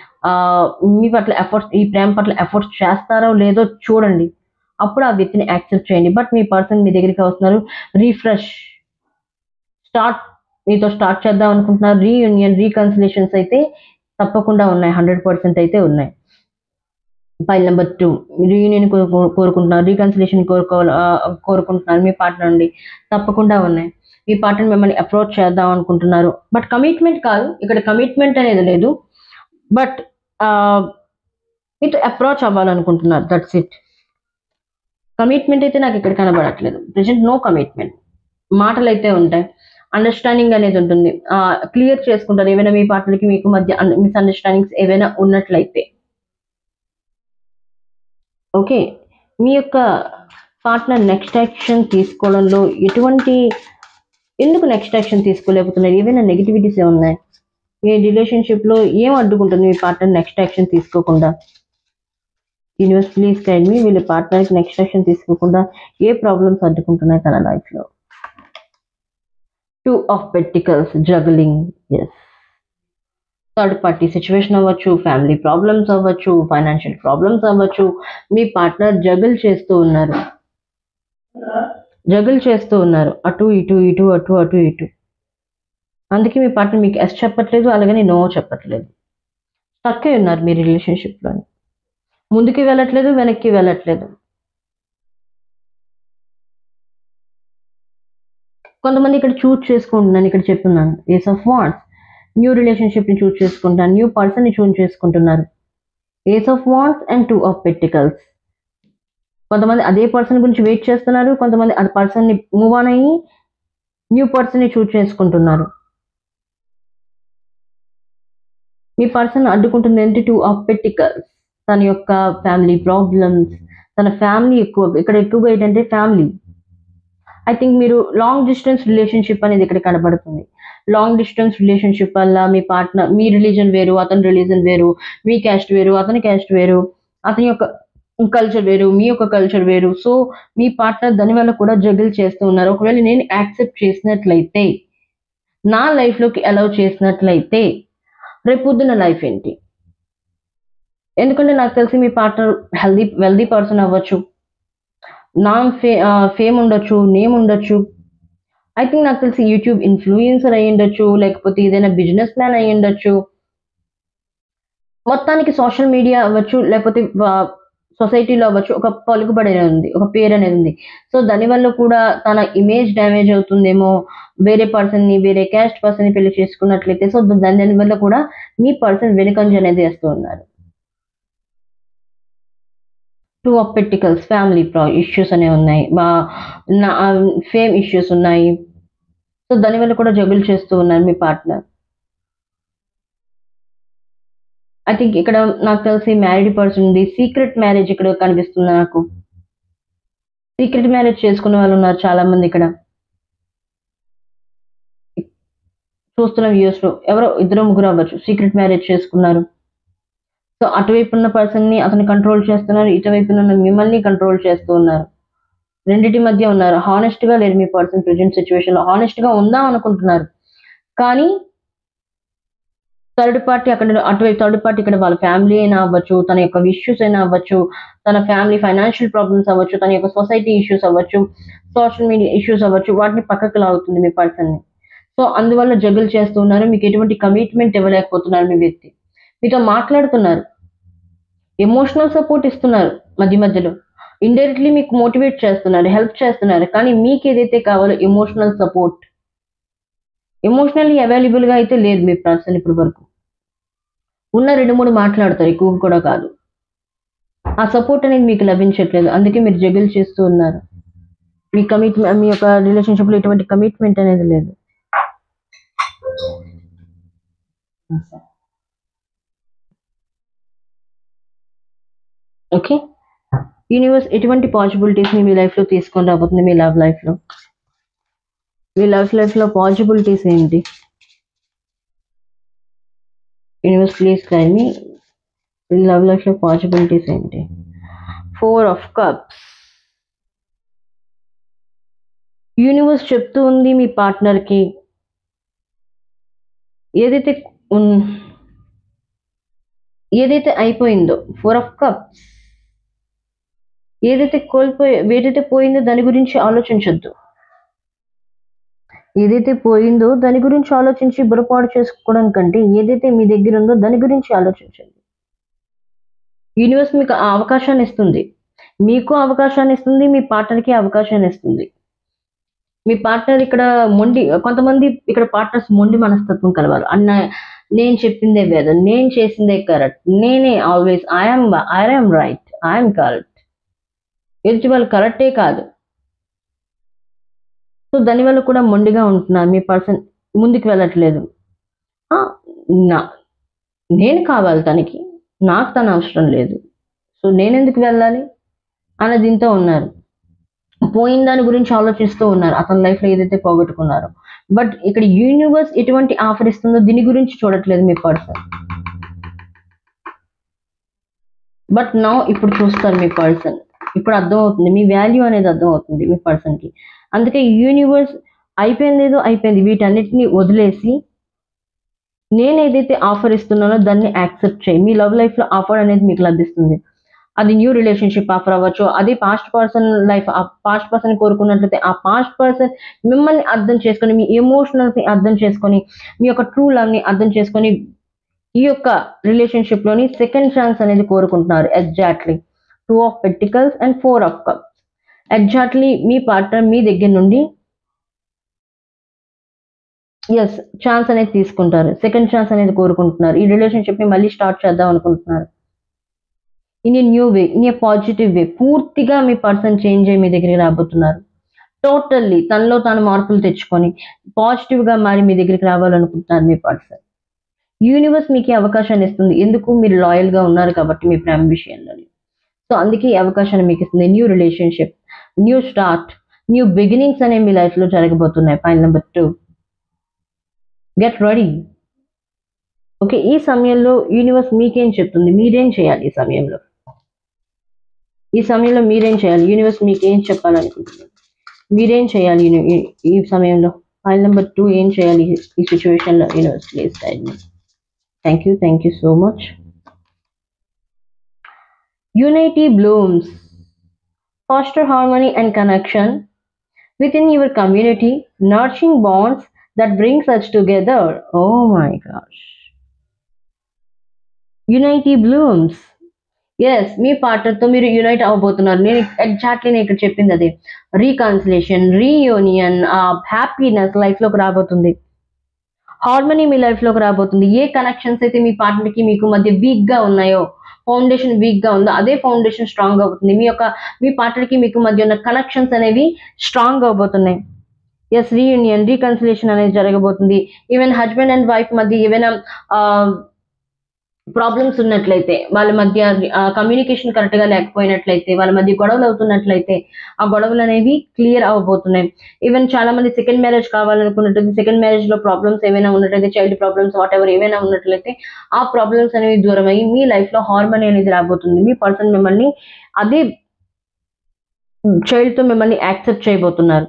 మీ పట్ల ఎఫర్ట్స్, ఈ ప్రేమ పట్ల ఎఫర్ట్స్ చేస్తారో లేదో చూడండి, అప్పుడు ఆ వ్యక్తిని యాక్సెప్ట్ చేయండి. బట్ మీ పర్సన్ మీ దగ్గరికి వస్తున్నారు, రీఫ్రెష్ స్టార్ట్, మీతో స్టార్ట్ చేద్దాం అనుకుంటున్నారు, రీయూనియన్ రీకన్సిలేషన్స్ అయితే తప్పకుండా ఉన్నాయి, 100% అయితే ఉన్నాయి. ఫైల్ నెంబర్ 2, రీయూనియన్ కోరుకుంటున్నారు, రీకన్సిలేషన్ కోరుకుంటున్నారు మీ పార్ట్నర్ నుండి, తప్పకుండా ఉన్నాయి. మీ పార్ట్నర్ మిమ్మల్ని అప్రోచ్ చేద్దాం అనుకుంటున్నారు, బట్ కమిట్మెంట్ కాదు, ఇక్కడ కమిట్మెంట్ అనేది లేదు, బట్ మీతో అప్రోచ్ అవ్వాలనుకుంటున్నారు, దట్స్ ఇట్. కమిట్మెంట్ అయితే నాకు ఇక్కడ కనబడట్లేదు ప్రెసెంట్, నో కమిట్మెంట్. మాటలు అయితే ఉంటాయి, అండర్స్టాండింగ్ అనేది ఉంటుంది, క్లియర్ చేసుకుంటారు ఏవైనా మీ పార్ట్నర్కి మీకు మధ్య మిస్అండర్స్టాండింగ్స్ ఏవైనా ఉన్నట్లయితే. ఓకే, మీ యొక్క పార్ట్నర్ నెక్స్ట్ యాక్షన్ తీసుకోవడంలో ఎందుకు నెక్స్ట్ యాక్షన్ తీసుకోలేకపోతున్నారు? ఏవైనా నెగిటివిటీస్ ఉన్నాయి మీ రిలేషన్షిప్లో? ఏం అడ్డుకుంటుంది మీ పార్ట్నర్ నెక్స్ట్ యాక్షన్ తీసుకోకుండా? యూనివర్స్ ప్లీజ్ గైడ్ మీ, వీళ్ళ పార్ట్నర్కి నెక్స్ట్ యాక్షన్ తీసుకోకుండా ఏ ప్రాబ్లమ్స్ అడ్డుకుంటున్నాయి తన లైఫ్లో? 2 of Pentacles, juggling. Yes, third party situation అవ్వచ్చు, ఫ్యామిలీ ప్రాబ్లమ్స్ అవ్వచ్చు, ఫైనాన్షియల్ ప్రాబ్లమ్స్ అవ్వచ్చు. మీ పార్ట్నర్ జగల్ చేస్తూ ఉన్నారు, అటు ఇటు ఇటు అటు అటు ఇటు. అందుకే మీ పార్ట్నర్ మీకు ఎస్ చెప్పట్లేదు, అలాగని నో చెప్పట్లేదు. స్టక్ అయి ఉన్నారు మీ రిలేషన్షిప్లో, ముందుకి వెళ్ళట్లేదు, వెనక్కి వెళ్ళట్లేదు. కొంతమంది ఇక్కడ చూజ్ చేసుకుంటున్నాను, ఇక్కడ చెప్తున్నాను, ఏస్ ఆఫ్ వాండ్స్, న్యూ రిలేషన్షిప్ని చూజ్ చేసుకుంటాను, న్యూ పర్సన్ని చూజ్ చేసుకుంటున్నారు. Ace of wands and 2 of Pentacles. కొంతమంది అదే పర్సన్ గురించి వెయిట్ చేస్తున్నారు, కొంతమంది ఆ పర్సన్ని మూవ్ ఆన్ అయ్యి న్యూ పర్సన్ని చూజ్ చేసుకుంటున్నారు. మీ పర్సన్ అడ్డుకుంటుంది ఏంటి? 2 of Pentacles. తన యొక్క ఫ్యామిలీ ప్రాబ్లమ్స్, తన ఫ్యామిలీ ఇక్కడ ఎక్కువగా ఏంటంటే ఫ్యామిలీ. ఐ థింక్ మీరు లాంగ్ డిస్టెన్స్ రిలేషన్షిప్ అనేది ఇక్కడ కనబడుతుంది. లాంగ్ డిస్టెన్స్ రిలేషన్షిప్ వల్ల మీ పార్ట్నర్, మీ రిలీజన్ వేరు, అతని రిలీజన్ వేరు, మీ క్యాస్ట్ వేరు, అతని క్యాస్ట్ వేరు, అతని యొక్క కల్చర్ వేరు, మీ యొక్క కల్చర్ వేరు. సో మీ పార్ట్నర్ దానివల్ల కూడా జగిల్ చేస్తూ ఉన్నారు. ఒకవేళ నేను యాక్సెప్ట్ చేసినట్లయితే, నా లైఫ్లోకి అలౌ చేసినట్లయితే రేపు పొద్దున్న లైఫ్ ఏంటి? ఎందుకంటే నాకు తెలిసి మీ పార్ట్నర్ వెల్దీ పర్సన్ అవ్వచ్చు, ఫేమ్ ఉండొచ్చు, నేమ్ ఉండొచ్చు. ఐ థింక్ నాకు తెలిసి యూట్యూబ్ ఇన్ఫ్లుయెన్సర్ అయ్యి ఉండొచ్చు, లేకపోతే ఏదైనా బిజినెస్ మ్యాన్ అయ్యి ఉండొచ్చు. మొత్తానికి సోషల్ మీడియా అవ్వచ్చు, లేకపోతే సొసైటీలో అవ్వచ్చు, ఒక పలుకుబడి అనేది ఉంది, ఒక పేరు అనేది ఉంది. సో దానివల్ల కూడా తన ఇమేజ్ డ్యామేజ్ అవుతుందేమో, వేరే పర్సన్ని, వేరే క్యాస్ట్ పర్సన్ని పెళ్లి చేసుకున్నట్లయితే. సో దానివల్ల కూడా మీ పర్సన్ వెనుకంజ అనేది వేస్తూ ఉన్నారు. 2 of Pentacles, ఫ్యామిలీ ఇష్యూస్ అనేవి ఉన్నాయి, ఫేమ్ ఇష్యూస్ ఉన్నాయి. సో దానివల్ల కూడా జగుల్ చేస్తూ ఉన్నారు మీ పార్ట్నర్. ఐ థింక్ ఇక్కడ నాకు తెలిసి మ్యారీడ్ పర్సన్ ఉంది, సీక్రెట్ మ్యారేజ్ ఇక్కడ కనిపిస్తుంది నాకు. సీక్రెట్ మ్యారేజ్ చేసుకునే వాళ్ళు ఉన్నారు చాలా మంది ఇక్కడ. చూస్తున్న వ్యూస్ లో ఎవరో 2 ముగ్గురు అవ్వచ్చు సీక్రెట్ మ్యారేజ్ చేసుకున్నారు. సో అటువైపు ఉన్న పర్సన్ని అతను కంట్రోల్ చేస్తున్నారు, ఇటువైపు ఉన్న మిమ్మల్ని కంట్రోల్ చేస్తూ ఉన్నారు. రెండిటి మధ్య ఉన్నారు. హానెస్ట్ గా లేరు మీ పర్సన్ ప్రెజెంట్ సిచ్యువేషన్ లో. హానెస్ట్ గా ఉందాం అనుకుంటున్నారు, కానీ థర్డ్ పార్టీ అటువైపు థర్డ్ పార్టీ ఇక్కడ వాళ్ళ ఫ్యామిలీ అయినా అవ్వచ్చు, తన యొక్క ఇష్యూస్ అయినా అవ్వచ్చు, తన ఫ్యామిలీ ఫైనాన్షియల్ ప్రాబ్లమ్స్ అవ్వచ్చు, తన యొక్క సొసైటీ ఇష్యూస్ అవ్వచ్చు, సోషల్ మీడియా ఇష్యూస్ అవ్వచ్చు, వాటిని పక్కకు లాగుతుంది మీ పర్సన్ ని. సో అందువల్ల జగుల్ చేస్తున్నారు. మీకు ఎటువంటి కమిట్మెంట్ ఇవ్వలేకపోతున్నారు. మీ వ్యక్తి మీతో మాట్లాడుతున్నారు, ఎమోషనల్ సపోర్ట్ ఇస్తున్నారు, మధ్య మధ్యలో ఇండైరెక్ట్లీ మీకు మోటివేట్ చేస్తున్నారు, హెల్ప్ చేస్తున్నారు, కానీ మీకు ఏదైతే కావాలో ఎమోషనల్ సపోర్ట్, ఎమోషనల్లీ అవైలబుల్ గా అయితే లేదు మీ పర్సన్ ఇప్పుడు వరకు. ఉన్న 2-3 మాట్లాడతారు, ఎక్కువ కూడా కాదు. ఆ సపోర్ట్ అనేది మీకు లభించట్లేదు, అందుకే మీరు జగిల్ చేస్తూ ఉన్నారు. మీ యొక్క రిలేషన్షిప్ లో ఎటువంటి కమిట్మెంట్ అనేది లేదు. ఓకే, యూనివర్స్ ఎటువంటి పాసిబిలిటీస్ ని మీ లైఫ్ లో తీసుకొని రాబోతుంది? మీ లవ్ లైఫ్ లో, మీ లైఫ్ లో పాసిబిలిటీస్ ఏంటి? Universe please guide me, me love life లో పాసిబిలిటీస్ ఏంటి? 4 ఆఫ్ కప్స్. యూనివర్స్ చెప్తూ ఉంది మీ పార్ట్నర్ కి ఏదైతే అయిపోయిందో, 4 ఆఫ్ కప్స్, ఏదైతే పోయిందో దాని గురించి ఆలోచించొద్దు. ఏదైతే పోయిందో దాని గురించి ఆలోచించి బుర్రపాటు చేసుకోవడం కంటే ఏదైతే మీ దగ్గర ఉందో దాని గురించి ఆలోచించండి. యూనివర్స్ మీకు ఆ అవకాశాన్ని ఇస్తుంది, మీకు అవకాశాన్ని ఇస్తుంది, మీ పార్ట్నర్కి అవకాశాన్ని ఇస్తుంది. మీ పార్ట్నర్ ఇక్కడ కొంతమంది ఇక్కడ పార్ట్నర్స్ మొండి మనస్తత్వం కలవాలి. నేను చెప్పిందే వేదం, నేను చేసిందే కరెక్ట్, నేనే always I'm right, I'm correct. ఎదుటి వాళ్ళు కరెక్టే కాదు. సో దానివల్ల కూడా మొండిగా ఉంటున్నారు. మీ పర్సన్ ముందుకు వెళ్ళట్లేదు. నేను కావాలి తనకి, నాకు తన అవసరం లేదు, సో నేను ఎందుకు వెళ్ళాలి అన్న దీంతో ఉన్నారు. పోయిన దాని గురించి ఆలోచిస్తూ ఉన్నారు, అతని లైఫ్ లో ఏదైతే పోగొట్టుకున్నారో. బట్ ఇక్కడ యూనివర్స్ ఎటువంటి ఆఫర్ ఇస్తుందో దీని గురించి చూడట్లేదు మీ పర్సన్. బట్ నా ఇప్పుడు చూస్తారు మీ పర్సన్. ఇప్పుడు అర్థమవుతుంది, మీ వాల్యూ అనేది అర్థమవుతుంది మీ పర్సన్ కి. అందుకే యూనివర్స్ అయిపోయింది, వీటన్నిటిని వదిలేసి నేను ఏదైతే ఆఫర్ ఇస్తున్నానో దాన్ని యాక్సెప్ట్ చేయి. మీ లవ్ లైఫ్ లో ఆఫర్ అనేది మీకు లభిస్తుంది. అది న్యూ రిలేషన్షిప్ ఆఫర్ అవ్వచ్చు, అది past person life, past person కోరుకున్నట్లయితే ఆ పాస్ట్ పర్సన్ మిమ్మల్ని అర్థం చేసుకొని, మీ ఎమోషనల్స్ ని అర్థం చేసుకొని, మీ యొక్క ట్రూ లవ్ ని అర్థం చేసుకొని ఈ యొక్క రిలేషన్షిప్ లోని సెకండ్ ఛాన్స్ అనేది కోరుకుంటున్నారు. Exactly 2 of pentacles and 4 of cups. Exactly మీ పార్ట్నర్ మీ దగ్గర నుండి ఛాన్స్ అనేది తీసుకుంటారు, సెకండ్ ఛాన్స్ అనేది కోరుకుంటున్నారు. ఈ రిలేషన్షిప్ ని మళ్ళీ స్టార్ట్ చేద్దాం అనుకుంటున్నారు. In a new way, in a positive way. పూర్తిగా మీ పర్సన్ చేంజ్ అయ్యి మీ దగ్గరికి రాబోతున్నారు. టోటల్లీ తనలో తాను మార్పులు తెచ్చుకొని పాజిటివ్ గా మారి మీ దగ్గరికి రావాలనుకుంటున్నారు మీ పర్సన్. యూనివర్స్ మీకు అవకాశాన్ని ఇస్తుంది, ఎందుకు? మీరు లాయల్ గా ఉన్నారు కాబట్టి మీ ప్రేమ విషయంలో. సో అందుకే ఈ అవకాశాన్ని మీకు ఇస్తుంది. New relationship, new start, new beginnings అనేవి మీ లైఫ్ లో జరగబోతున్నాయి. Point number 2, get ready. Okay, ఈ సమయంలో యూనివర్స్ మీకేం చెప్తుంది? మీరేం చేయాలి ఈ సమయంలో మీరేం చేయాలి? యూనివర్స్ మీకేం చెప్పాలనుకుంటున్నారు? మీరేం చేయాలి ఈ సమయంలో? పాయింట్ నెంబర్ 2, ఏం చేయాలి ఈ సిచ్యువేషన్ లో? Universe please guide me. Thank you so much. Unity blooms. Foster harmony and connection within your community, nurturing bonds that brings us together. Oh my gosh. Unity blooms. Yes, మీ పార్ట్నర్తో మీరు unite అవ్వబోతున్నారు. నేను ఇక్కడ చెప్పింది అదే. Reconciliation, reunion, happiness life లోకి రాబోతుంది. Harmony మీ life లోకి రాబోతుంది. ఏ కనెక్షన్స్ అయితే మీ పార్ట్నర్ కి మీకు మధ్య వీక్ గా ఉన్నాయో, ఫౌండేషన్ వీక్ గా ఉందో అదే ఫౌండేషన్ స్ట్రాంగ్ అవుతుంది. మీ పార్ట్నర్ కి మీకు మధ్య ఉన్న కనెక్షన్స్ అనేవి స్ట్రాంగ్ అవబోతున్నాయి. ఎస్, రీయూనియన్, రీకన్సిలేషన్ అనేది జరగబోతుంది. ఈవెన్ హస్బెండ్ అండ్ వైఫ్ మధ్య ఏవైనా ప్రాబ్లమ్స్ ఉన్నట్లయితే, వాళ్ళ మధ్య కమ్యూనికేషన్ కరెక్ట్‌గా లేకపోయినట్లయితే, వాళ్ళ మధ్య గొడవలు అవుతున్నట్లయితే, ఆ గొడవలనేవి క్లియర్ అవ్వబోతున్నాయి. ఈవెన్ చాలామంది సెకండ్ మ్యారేజ్ కావాలనుకున్నట్లయితే, సెకండ్ మ్యారేజ్‌లో ప్రాబ్లమ్స్ ఏవైనా ఉన్నట్లయితే, చైల్డ్ ప్రాబ్లమ్స్ వాటెవర్ ఏవైనా ఉన్నట్లయితే, ఆ ప్రాబ్లమ్స్ అనేవి దూరమయ్యి, మీ లైఫ్‌లో హార్మనీ అనేది రాబోతుంది. మీ పర్సన్ మిమ్మల్ని అదే చైల్డ్‌తో మిమ్మల్ని యాక్సెప్ట్ చేయబోతున్నారు.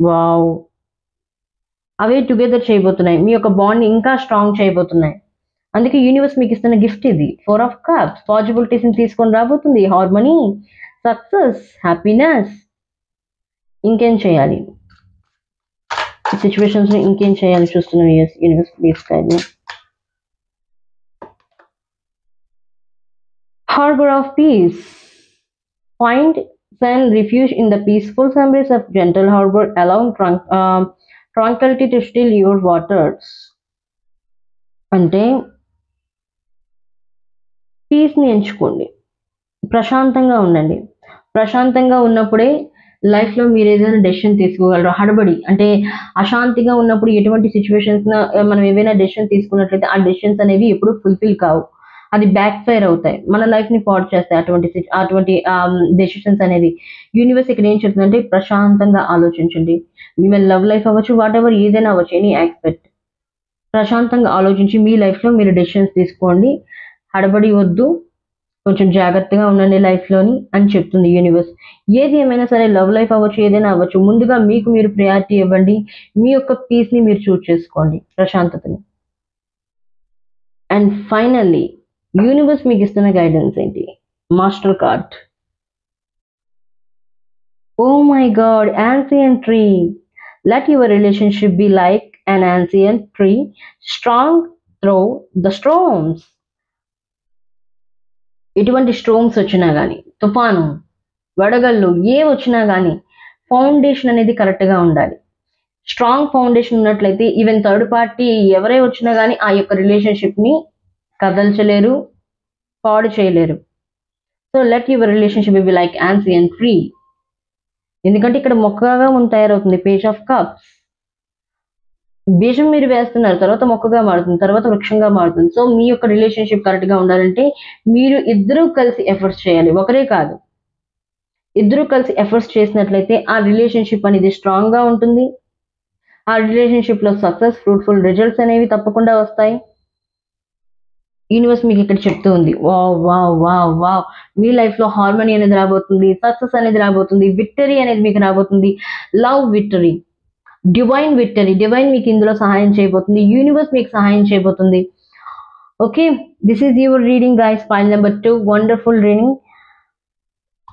వావ్! అవే టుగెదర్ చేయబోతున్నాయి. మీ యొక్క బాండ్‌ని ఇంకా స్ట్రాంగ్ చేయబోతున్నాయి. అందుకే యూనివర్స్ మీకిస్తున్న గిఫ్ట్ ఇది. 4 ఆఫ్ కప్స్ పాజిబిలిటీస్‌ని తీసుకొని రాబోతుంది. Harmony, success, happiness. ఇంకేం చేయాలి? ఈ సిట్యుయేషన్స్‌లో ఇంకేం చేయాలి చూస్తున్న universe please guide me. Harbor of peace. Find and refuge in the peaceful embrace of gentle harbor, allowing tranquility to still your waters. అంటే పీస్‌ని ఎంచుకోండి. ప్రశాంతంగా ఉండండి. ప్రశాంతంగా ఉన్నప్పుడే లైఫ్‌లో మీరేదైనా డెసిషన్ తీసుకోగలరు. హడబడి అంటే అశాంతిగా ఉన్నప్పుడు ఎటువంటి సిట్యుయేషన్స్‌న మనం ఏవైనా డెసిషన్ తీసుకున్నట్లయితే ఆ డెసిషన్స్ అనేవి ఎప్పుడు ఫుల్‌ఫిల్ కావు. అది బ్యాక్ ఫైర్ అవుతాయి. మన లైఫ్‌ని పాడు చేస్తాయి అటువంటి డెసిషన్స్ అనేవి. యూనివర్స్ ఇక్కడ ఏం చెప్తుందంటే ప్రశాంతంగా ఆలోచించండి. ఈవెన్ లవ్ లైఫ్ అవ్వచ్చు, వాటెవర్ ఏదైనా అవ్వచ్చు ఎనీ యాస్పెక్ట్. ప్రశాంతంగా ఆలోచించి మీ లైఫ్‌లో మీరు డెసిషన్స్ తీసుకోండి. హడబడి వద్దు. కొంచెం జాగ్రత్తగా ఉండండి లైఫ్‌లోని అని చెప్తుంది యూనివర్స్. ఏది ఏమైనా సరే లవ్ లైఫ్ అవ్వచ్చు, ఏదైనా అవ్వచ్చు. ముందుగా మీకు మీరు ప్రయారిటీ ఇవ్వండి. మీ యొక్క పీస్‌ని మీరు చూజ్ చేసుకోండి. ప్రశాంతతని. అండ్ ఫైనల్లీ యూనివర్స్ మీకిస్తున్న గైడెన్స్ ఏంటి? Master card. Oh my god! Ancient tree. Let your relationship be like an ancient tree, strong through the storms. ఎటువంటి స్ట్రోమ్స్ వచ్చినా గానీ, తుఫాను, వడగళ్ళు ఏవొచ్చినా గానీ ఫౌండేషన్ అనేది కరెక్ట్‌గా ఉండాలి. స్ట్రాంగ్ ఫౌండేషన్ ఉన్నట్లయితే ఈవెన్ థర్డ్ పార్టీ ఎవరే వచ్చినా గానీ ఆ యొక్క రిలేషన్‌షిప్‌ని కదల్చలేరు, పాడు చేయలేరు. So, let your relationship be like ancient tree. ఎందుకంటే ఇక్కడ మొక్కగా తయారవుతుంది. Page of cups. బీజం మీరు వేస్తున్నారు. తర్వాత మొక్కగా మారుతుంది. తర్వాత వృక్షంగా మారుతుంది. సో, మీ యొక్క రిలేషన్‌షిప్ కరెక్ట్‌గా ఉండాలంటే మీరు ఇద్దరూ కలిసి ఎఫర్ట్స్ చేయాలి. ఒకరే కాదు. ఇద్దరూ కలిసి ఎఫర్ట్స్ చేసినట్లయితే ఆ రిలేషన్‌షిప్ అనేది స్ట్రాంగ్‌గా ఉంటుంది. ఆ రిలేషన్‌షిప్‌లో సక్సెస్, ఫ్రూట్‌ఫుల్ రిజల్ట్స్ అనేవి తప్పకుండా వస్తాయి. యూనివర్స్ మీకిక్కడ చెప్తూ ఉంది. వావ్! వావ్! వావ్! వావ్! మీ లైఫ్‌లో హార్మనీ అనేది రాబోతుంది. సక్సెస్ అనేది రాబోతుంది. విక్టరీ అనేది మీకు రాబోతుంది. Love victory. Divine victory. Divine మీకు ఇందులో సహాయం చేయబోతుంది. యూనివర్స్ మీకు సహాయం చేయబోతుంది. Okay. This is your reading guys. File number 2 wonderful reading.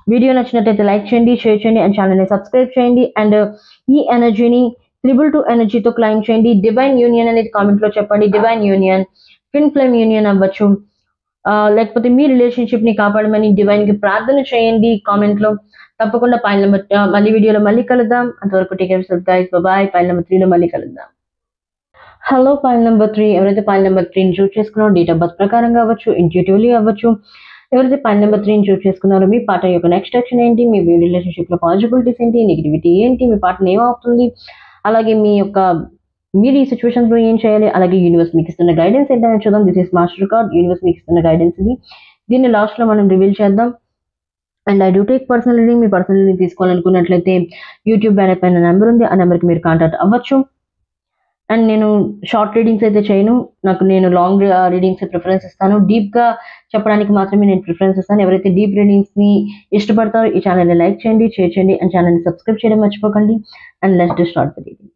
Video నచ్చినట్లయితే లైక్ చేయండి, షేర్ చేయండి అండ్ ఛానెల్‌ని సబ్స్క్రైబ్ చేయండి. అండ్ ఈ ఎనర్జీని 222 ఎనర్జీతో క్లైమ్ చేయండి. డివైన్ యూనియన్ అనేది కామెంట్‌లో చెప్పండి. Divine union, twin flame union అవ్వచ్చు. లేకపోతే మీ రిలేషన్‌షిప్‌ని కాపాడమని డివైన్‌కి ప్రార్థన చేయండి కామెంట్‌లో. తప్పకుండా ఫైల్ నంబర్ మళ్ళీ వీడియోలో మళ్ళీ కలుద్దాం. అంతవరకు take care of yourself guys. Bye. File number 3లో మళ్ళీ కలుద్దాం. హలో ఫైల్ నంబర్ 3 ఎవరైతే ఫైల్ నంబర్ 3ని చూస్ చేసుకున్నారో డేట్ ఆఫ్ బర్త్ ప్రకారంగా అవ్వచ్చు, ఇంట్యూటివ్‌లీ అవ్వచ్చు. ఎవరైతే ఫైల్ నంబర్ 3ని చూస్ చేసుకున్నారో మీ పార్ట్నర్ యొక్క నెక్స్ట్ యాక్షన్ ఏంటి? మీ రిలేషన్‌షిప్‌లో పాజిబిలిటీస్ ఏంటి? నెగటివిటీ ఏంటి? మీ పార్ట్నర్ ఏమవుతుంది? అలాగే మీరు ఈ సిట్యుయేషన్స్‌లో ఏం చేయాలి? అలాగే యూనివర్స్ మీకిస్తున్న గైడెన్స్ ఏంటనేది చూద్దాం. This is master card. Universe మీకిస్తున్న గైడెన్స్ ఇది. దీన్ని లాస్ట్‌లో మనం రివీల్ చేద్దాం. And I do take personal reading. మీ పర్సనల్ రీడింగ్ తీసుకోవాలనుకున్నట్లయితే యూట్యూబ్ బ్యానర్ పైన నంబర్ ఉంది. ఆ నంబర్‌కి మీరు కాంటాక్ట్ అవ్వచ్చు. అండ్ నేను షార్ట్ రీడింగ్స్ అయితే చేయను. నేను లాంగ్ రీడింగ్స్ ప్రిఫరెన్స్ ఇస్తాను. డీప్‌గా చెప్పడానికి మాత్రమే నేను ప్రిఫరెన్స్ ఇస్తాను. ఎవరైతే డీప్ రీడింగ్స్‌ని ఇష్టపడతారో ఈ ఛానెల్‌ని లైక్ చేయండి, షేర్ చేయండి అండ్ ఛానెల్‌ని సబ్స్క్రైబ్ చేయడం మర్చిపోకండి. And let's start the reading.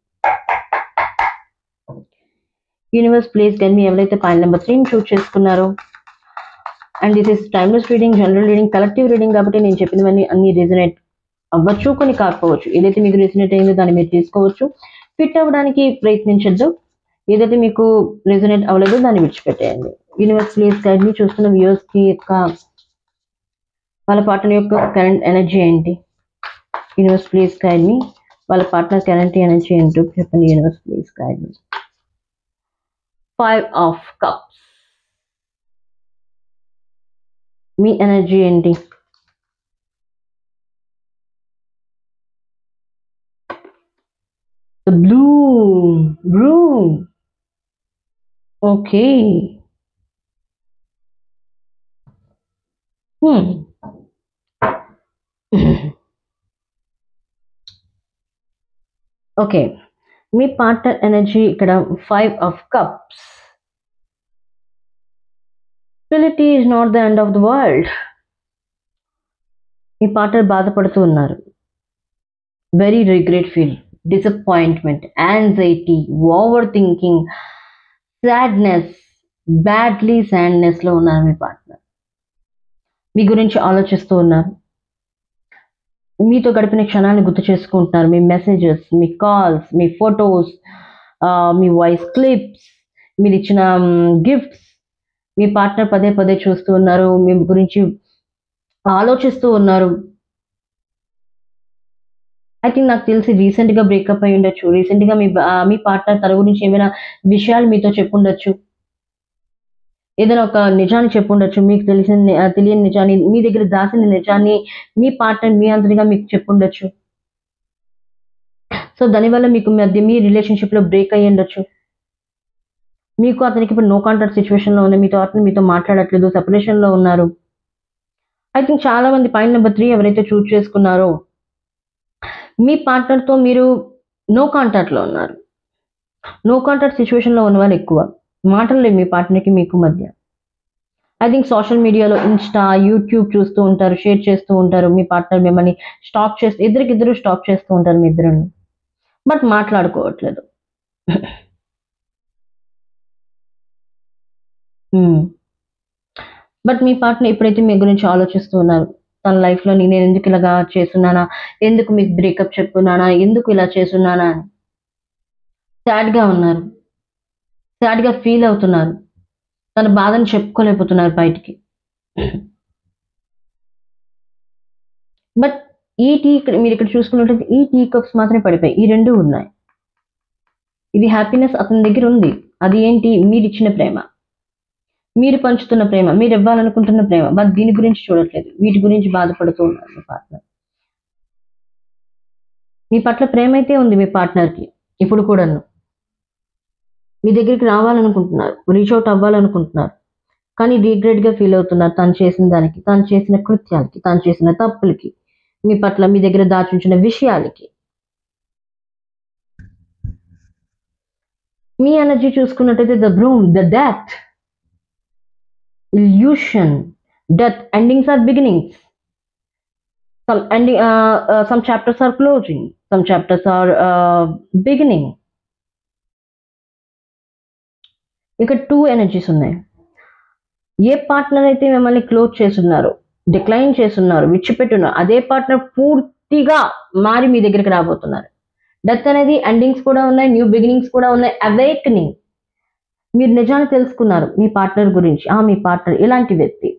Universe please guide me. ఎవరైతే ఫైల్ నంబర్ 3ని చూస్ చేసుకున్నారో and this is timeless reading, general reading, collective reading కాబట్టి నేను చెప్పినవన్నీ అన్ని రెజొనేట్ అవ్వచ్చు, కొన్ని కాకపోవచ్చు. ఏదైతే మీకు రెజొనేట్ అయిందో దాన్ని మీరు తీసుకోవచ్చు. ఫిట్ అవ్వడానికి ప్రయత్నించొద్దు. ఏదైతే మీకు రెజొనేట్ అవ్వలేదో దాన్ని విడిచిపెట్టేయండి. Universe please guide me. చూస్తున్న వ్యూయర్స్‌కి వాళ్ళ పార్ట్నర్ యొక్క కరెంట్ ఎనర్జీ ఏంటి? Universe please guide me. వాళ్ళ పార్ట్నర్ కరెంట్ ఎనర్జీ ఏంటో చెప్పండి. Universe please guide me. 5 of cups. Me energy ఏంటి? The broom. Okay. ఓకే, మీ పార్ట్నర్ ఎనర్జీ ఇక్కడ 5 of Cups. Fertility is not the end of the world. మీ పార్ట్నర్ బాధపడుతూ ఉన్నారు. Very regret feel, disappointment, anxiety, over thinking, sadness, badly సాడ్నెస్లో ఉన్నారు మీ పార్ట్నర్. మీ గురించి ఆలోచిస్తూ ఉన్నారు. మీతో గడిపిన క్షణాన్ని గుర్తు చేసుకుంటున్నారు. మీ మెసేజెస్, మీ కాల్స్, మీ ఫొటోస్, మీ వాయిస్ క్లిప్స్, మీరు ఇచ్చిన గిఫ్ట్స్ మీ పార్ట్నర్ పదే పదే చూస్తూ ఉన్నారు. మీ గురించి ఆలోచిస్తూ ఉన్నారు. ఐ థింక్ నాకు తెలిసి రీసెంట్గా బ్రేకప్ అయి ఉండొచ్చు. రీసెంట్గా మీ పార్ట్నర్ తన గురించి ఏమైనా విషయాలు మీతో చెప్పుండొచ్చు. ఏదైనా ఒక నిజాన్ని చెప్పుండొచ్చు. మీకు తెలియని నిజాన్ని, మీ దగ్గర దాసిన నిజాన్ని మీ పార్ట్నర్ మీ అంతటిగా మీకు చెప్పుండొచ్చు. సో దానివల్ల మీకు మధ్య మీ రిలేషన్షిప్లో బ్రేక్ అయ్యి ఉండొచ్చు. మీకు అతనికి ఇప్పుడు నో కాంటాక్ట్ సిచ్యువేషన్లో ఉంది. మీతో మాట్లాడట్లేదు, సెపరేషన్లో ఉన్నారు. ఐ థింక్ చాలా మంది పాయింట్ నెంబర్ 3 ఎవరైతే చూస్ చేసుకున్నారో మీ పార్ట్నర్తో మీరు నో కాంటాక్ట్లో ఉన్నారు. నో కాంటాక్ట్ సిచ్యువేషన్లో ఉన్న వాళ్ళు ఎక్కువ మాటలు లేవు మీ పార్ట్నర్కి మీకు మధ్య. ఐ థింక్ సోషల్ మీడియాలో ఇన్స్టా, యూట్యూబ్ చూస్తూ ఉంటారు, షేర్ చేస్తూ ఉంటారు. మీ పార్ట్నర్ మిమ్మల్ని స్టాక్ చేస్తూ, ఇద్దరికిద్దరు స్టాక్ చేస్తూ ఉంటారు మీ ఇద్దరు, బట్ మాట్లాడుకోవట్లేదు. బట్ మీ పార్ట్నర్ ఎప్పుడైతే మీ గురించి ఆలోచిస్తూ ఉన్నారు, తన లైఫ్లో నేను ఎందుకు ఇలాగా చేస్తున్నానా, ఎందుకు మీకు బ్రేకప్ చెప్పున్నానా, ఎందుకు ఇలా చేస్తున్నానా అని సాడ్గా ఉన్నారు, సాడ్గా ఫీల్ అవుతున్నారు. తన బాధను చెప్పుకోలేకపోతున్నారు బయటికి. బట్ మీరు ఇక్కడ చూసుకున్నట్లయితే ఈ టీ కప్స్ మాత్రమే పడిపోయి, ఈ 2 ఉన్నాయి. ఇది హ్యాపీనెస్ అతని దగ్గర ఉంది. అది ఏంటి? మీరు ఇచ్చిన ప్రేమ, మీరు పంచుతున్న ప్రేమ, మీరు ఇవ్వాలనుకుంటున్న ప్రేమ. బట్ దీని గురించి చూడట్లేదు, వీటి గురించి బాధపడుతూ ఉన్నారు మీ పార్ట్నర్. మీ పట్ల ప్రేమ అయితే ఉంది మీ పార్ట్నర్కి ఇప్పుడు కూడాను. మీ దగ్గరికి రావాలనుకుంటున్నారు, రీచ్ అవుట్ అవ్వాలనుకుంటున్నారు, కానీ రిగ్రెట్గా ఫీల్ అవుతున్నారు. తను చేసిన దానికి, తను చేసిన కృత్యాలకి, తను చేసిన తప్పులకి, మీ పట్ల మీ దగ్గర దాచుంచిన విషయాలకి. మీ ఎనర్జీ చూసుకున్నట్టయితే the broom, the death, illusion, death. Endings are beginnings. Some chapters are closing, some chapters are beginning. ఇక్కడ 2 ఎనర్జీస్ ఉన్నాయి. ఏ పార్ట్నర్ అయితే మిమ్మల్ని క్లోజ్ చేస్తున్నారు, డిక్లైన్ చేస్తున్నారు, విడిచిపెట్టున్నారు, అదే పార్ట్నర్ పూర్తిగా మారి మీ దగ్గరికి రాబోతున్నారు. డెత్ అనేది ఎండింగ్స్ కూడా ఉన్నాయి, న్యూ బిగినింగ్స్ కూడా ఉన్నాయి, అవేకనింగ్. మీరు నిజాన్ని తెలుసుకున్నారు మీ పార్ట్నర్ గురించి. మీ పార్ట్నర్ ఇలాంటి వ్యక్తి.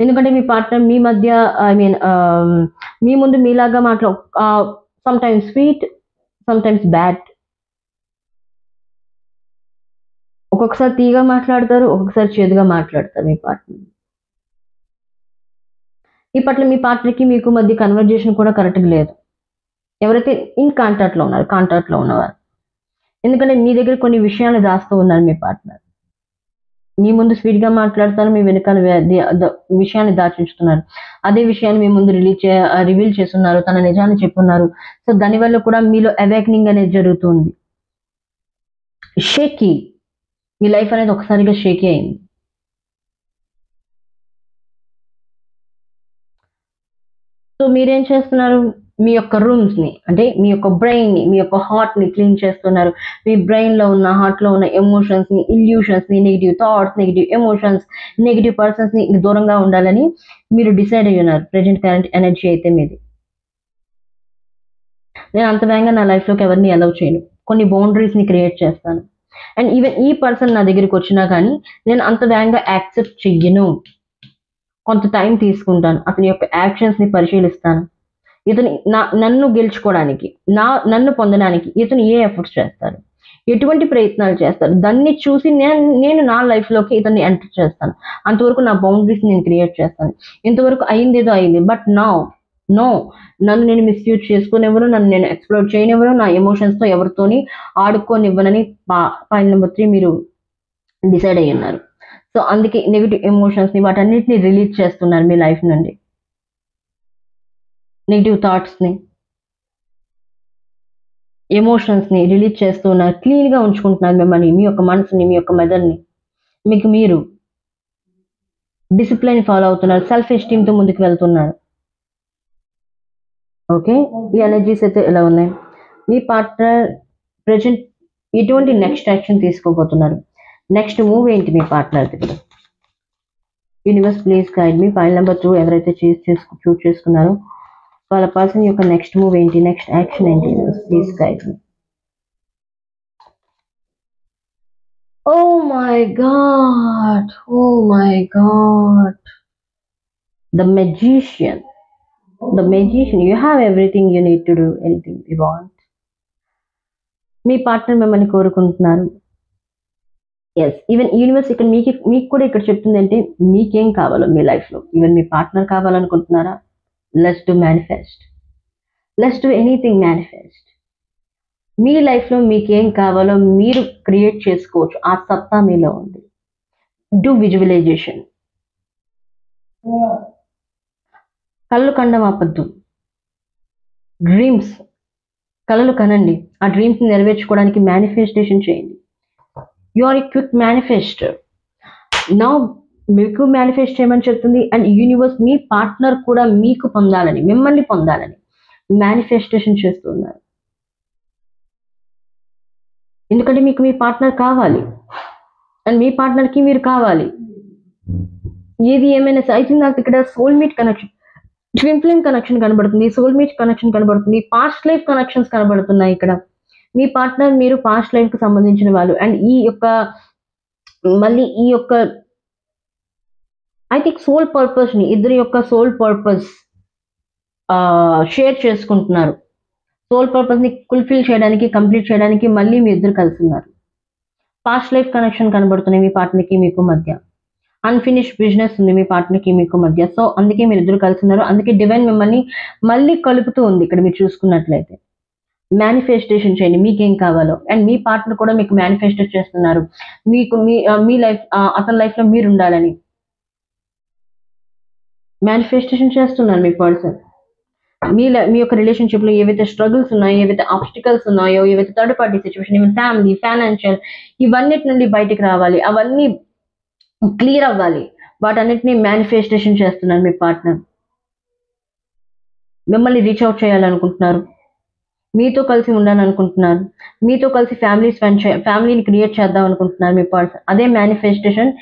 ఎందుకంటే మీ పార్ట్నర్ మీ మధ్య, మీ ముందు మీలాగా some times sweet, some times bad. ఒక్కొక్కసారి తీగా మాట్లాడతారు, ఒక్కొక్కసారి చేదుగా మాట్లాడతారు మీ పార్ట్నర్. ఈ పట్ల మీ పార్ట్నర్కి మీకు మధ్య కన్వర్జేషన్ కూడా కరెక్ట్గా లేదు. ఎవరైతే ఇన్ కాంటాక్ట్లో ఉన్నవారు, ఎందుకంటే మీ దగ్గర కొన్ని విషయాలు దాస్తూ ఉన్నారు మీ పార్ట్నర్. మీ ముందు స్వీట్గా మాట్లాడతారు, మీ వెనకాల విషయాన్ని దాచుంచుతున్నారు. అదే విషయాన్ని మీ ముందు రివీల్ చేస్తున్నారు, తన నిజాన్ని చెప్పున్నారు. సో దానివల్ల కూడా మీలో అవేకనింగ్ అనేది జరుగుతుంది. షేకీ, మీ లైఫ్ అనేది ఒకసారిగా షేకీ అయింది. సో మీరేం చేస్తున్నారు? మీ యొక్క రూమ్స్ని, అంటే మీ యొక్క బ్రెయిన్ని, మీ యొక్క హార్ట్ని క్లీన్ చేస్తున్నారు. మీ బ్రెయిన్లో ఉన్న, హార్ట్లో ఉన్న ఎమోషన్స్ని, ఇల్యూషన్స్ని, negative thoughts, negative emotions, negative పర్సన్స్ని దూరంగా ఉండాలని మీరు డిసైడ్ అయ్యి ఉన్నారు. ప్రెజెంట్ కరెంట్ ఎనర్జీ అయితే మీది. నేను అంత వేగంగా నా లైఫ్లోకి ఎవరిని అలౌ చేయను, కొన్ని బౌండరీస్ని క్రియేట్ చేస్తాను. అండ్ ఈవెన్ ఈ పర్సన్ నా దగ్గరికి వచ్చినా కానీ నేను అంత వేగంగా యాక్సెప్ట్ చెయ్యను. కొంత టైం తీసుకుంటాను, అతని యొక్క యాక్షన్స్ని పరిశీలిస్తాను. ఇతను నన్ను గెలుచుకోవడానికి, నన్ను పొందడానికి ఇతను ఏ ఎఫర్ట్స్ చేస్తారు, ఎటువంటి ప్రయత్నాలు చేస్తారు, దాన్ని చూసి నేను నా లైఫ్లోకి ఇతన్ని ఎంటర్ చేస్తాను. అంతవరకు నా బౌండరీస్ నేను క్రియేట్ చేస్తాను. ఇంతవరకు అయిందేదో అయింది, బట్ నో నన్ను నేను మిస్యూజ్ చేసుకునేవరు, నన్ను నేను ఎక్స్ప్లోర్ చేయనివ్వరు, నా ఎమోషన్స్తో ఎవరితోని ఆడుకోనివ్వనని పాయింట్ నెంబర్ 3 మీరు డిసైడ్ అయ్యి ఉన్నారు. సో అందుకే నెగిటివ్ ఎమోషన్స్ని వాటన్నిటిని రిలీజ్ చేస్తున్నారు మీ లైఫ్ నుండి. నెగిటివ్ థాట్స్ని, ఎమోషన్స్ని రిలీజ్ చేస్తున్నారు. క్లీన్గా ఉంచుకుంటున్నారు మిమ్మల్ని, మీ యొక్క మనసుని, మీ యొక్క మెదడుని. మీకు మీరు డిసిప్లిన్ ఫాలో అవుతున్నారు, సెల్ఫ్ ఎస్టీమ్తో ముందుకు వెళ్తున్నారు. ఓకే, ఈ ఎనర్జీస్ అయితే ఎలా ఉన్నాయి? మీ పార్ట్నర్ ప్రజెంట్ ఎటువంటి నెక్స్ట్ యాక్షన్ తీసుకోబోతున్నారు? నెక్స్ట్ మూవ్ ఏంటి మీ పార్ట్నర్ది? Universe please guide me. File number 2 ఎవరైతే చూస్ చేసుకున్నారో వాళ్ళ పర్సన్ యొక్క నెక్స్ట్ మూవ్ ఏంటి, నెక్స్ట్ యాక్షన్ ఏంటి? యూనివర్స్ ప్లీజ్ గైడ్ మీ. Oh my god, oh my god, the magician. The magician, you have everything you need to do anything you want. Me partner మిమ్మల్ని కోరుకుంటున్నారు. Yes, even universe ఇక్కడ మీకు కూడా ఇక్కడ చెప్తుంది అంటే మీకేం కావాలో మీ లైఫ్లో. ఈవెన్ మీ పార్ట్నర్ కావాలనుకుంటున్నారా? Let's do manifest, let's do anything manifest. మీ లైఫ్లో మీకేం కావాలో మీరు క్రియేట్ చేసుకోవచ్చు, ఆ సత్తా మీలో ఉంది. Do visualization. కళ్ళు కండం ఆపద్దు, డ్రీమ్స్, కళలు కనండి. ఆ డ్రీమ్స్ని నెరవేర్చుకోవడానికి మేనిఫెస్టేషన్ చేయండి. You are a quick manifester. నా మీకు మేనిఫెస్ట్ చేయమని చెప్తుంది. అండ్ యూనివర్స్ మీ పార్ట్నర్ కూడా మీకు పొందాలని, మిమ్మల్ని పొందాలని మేనిఫెస్టేషన్ చేస్తున్నారు. ఎందుకంటే మీకు మీ పార్ట్నర్ కావాలి అండ్ మీ పార్ట్నర్కి మీరు కావాలి. ఏది ఏమైనా ఐ థింక్ నాకు ఇక్కడ soulmate connection, twin flame connection కనబడుతుంది, సోల్మేట్ కనెక్షన్ కనబడుతుంది, పాస్ట్ లైఫ్ కనెక్షన్స్ కనబడుతున్నాయి. ఇక్కడ మీ పార్ట్నర్ మీరు పాస్ట్ లైఫ్ కి సంబంధించిన వాళ్ళు. అండ్ ఈ యొక్క ఐ థింక్ సోల్ పర్పస్ ని, ఇద్దరి యొక్క సోల్ పర్పస్ షేర్ చేసుకుంటున్నారు. సోల్ పర్పస్ ని ఫుల్ఫిల్ చేయడానికి, కంప్లీట్ చేయడానికి మళ్ళీ మీ ఇద్దరు కలుస్తున్నారు. పాస్ట్ లైఫ్ కనెక్షన్ కనబడుతున్నాయి మీ పార్ట్నర్కి మీకు మధ్య. అన్ఫినిష్డ్ బిజినెస్ ఉంది మీ పార్ట్నర్కి మీకు మధ్య. సో అందుకే మీరు ఇద్దరు కలుస్తున్నారు. అందుకే డివైన్ మిమ్మల్ని మళ్ళీ కలుపుతూ ఉంది. ఇక్కడ మీరు చూసుకున్నట్లయితే మేనిఫెస్టేషన్ చేయండి మీకేం కావాలో. అండ్ మీ పార్ట్నర్ కూడా మీకు మేనిఫెస్ట్ చేస్తున్నారు, మీకు మీ లైఫ్, అతని లైఫ్లో మీరు ఉండాలని మేనిఫెస్టేషన్ చేస్తున్నారు మీ పర్సన్. మీ యొక్క రిలేషన్షిప్లో ఏవైతే స్ట్రగుల్స్ ఉన్నాయో, ఏవైతే ఆబ్స్టికల్స్ ఉన్నాయో, ఏవైతే third party situation, even family, financial, ఇవన్నిటి నుండి బయటికి రావాలి, అవన్నీ క్లియర్ అవ్వాలి. వాటన్నిటిని మేనిఫెస్టేషన్ చేస్తున్నారు మీ పార్ట్నర్. మిమ్మల్ని రీచ్ అవుట్ చేయాలనుకుంటున్నారు, మీతో కలిసి ఉండాలనుకుంటున్నారు, మీతో కలిసి ఫ్యామిలీని క్రియేట్ చేద్దాం అనుకుంటున్నారు మీ పర్సన్. అదే మేనిఫెస్టేషన్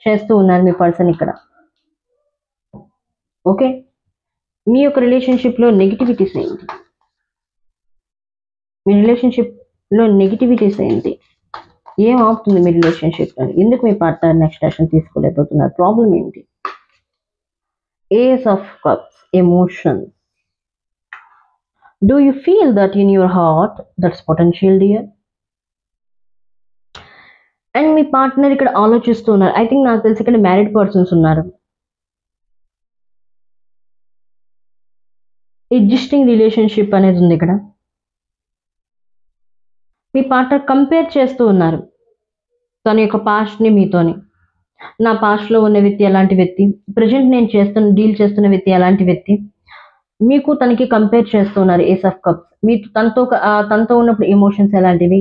చేస్తూ ఉన్నారు మీ పర్సన్ ఇక్కడ. ఓకే, మీ యొక్క రిలేషన్షిప్లో నెగిటివిటీస్ ఏంటి? మీ రిలేషన్షిప్లో నెగిటివిటీస్ ఏంటి? ఏం ఆపుతుంది మీ రిలేషన్షిప్? ఎందుకు మీ పార్ట్నర్ నెక్స్ట్ యాక్షన్ తీసుకోలేకపోతున్నారు? ప్రాబ్లం ఏంటి? Ace of cups, emotions. Do you feel that in your heart that's potential, dear? And me partner ఇక్కడ ఆలోచిస్తూ ఉన్నారు. ఐ థింక్ నాకు తెలిసి ఇక్కడ మ్యారీడ్ పర్సన్స్ ఉన్నారు. ఎగ్జిస్టింగ్ రిలేషన్షిప్ అనేది ఉంది ఇక్కడ. మీ పార్ట్నర్ కంపేర్ చేస్తూ ఉన్నారు తన యొక్క పాస్ట్ని మీతోని. నా పాస్ట్లో ఉన్న వ్యక్తి ఎలాంటి వ్యక్తి, ప్రజెంట్ నేను డీల్ చేస్తున్న వ్యక్తి ఎలాంటి వ్యక్తి, మీకు తనకి కంపేర్ చేస్తున్నారు. ఏస్ ఆఫ్ కప్స్. మీ తనతో ఉన్నప్పుడు ఎమోషన్స్ ఎలాంటివి,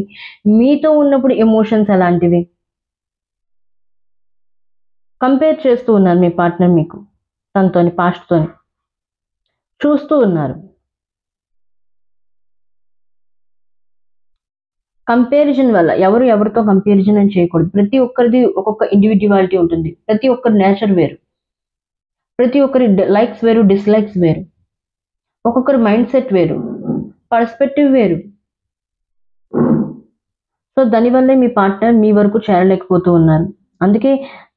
మీతో ఉన్నప్పుడు ఎమోషన్స్ ఎలాంటివి కంపేర్ చేస్తూ ఉన్నారు మీ పార్ట్నర్. మీకు తనతోని, పాస్ట్తోని చూస్తూ ఉన్నారు. కంపారిజన్ వల్ల ఎవరితో కంపారిజన్ అని చేయకూడదు. ప్రతి ఒక్కరిది ఒక్కొక్క ఇండివిడ్యువాలిటీ ఉంటుంది. ప్రతి ఒక్కరి నేచర్ వేరు, ప్రతి ఒక్కరి లైక్స్ వేరు, డిస్లైక్స్ వేరు, ఒక్కొక్కరి మైండ్ సెట్ వేరు, పర్స్పెక్టివ్ వేరు. సో దానివల్లే మీ పార్ట్నర్ మీ వరకు చేరలేకపోతూ ఉన్నారు. అందుకే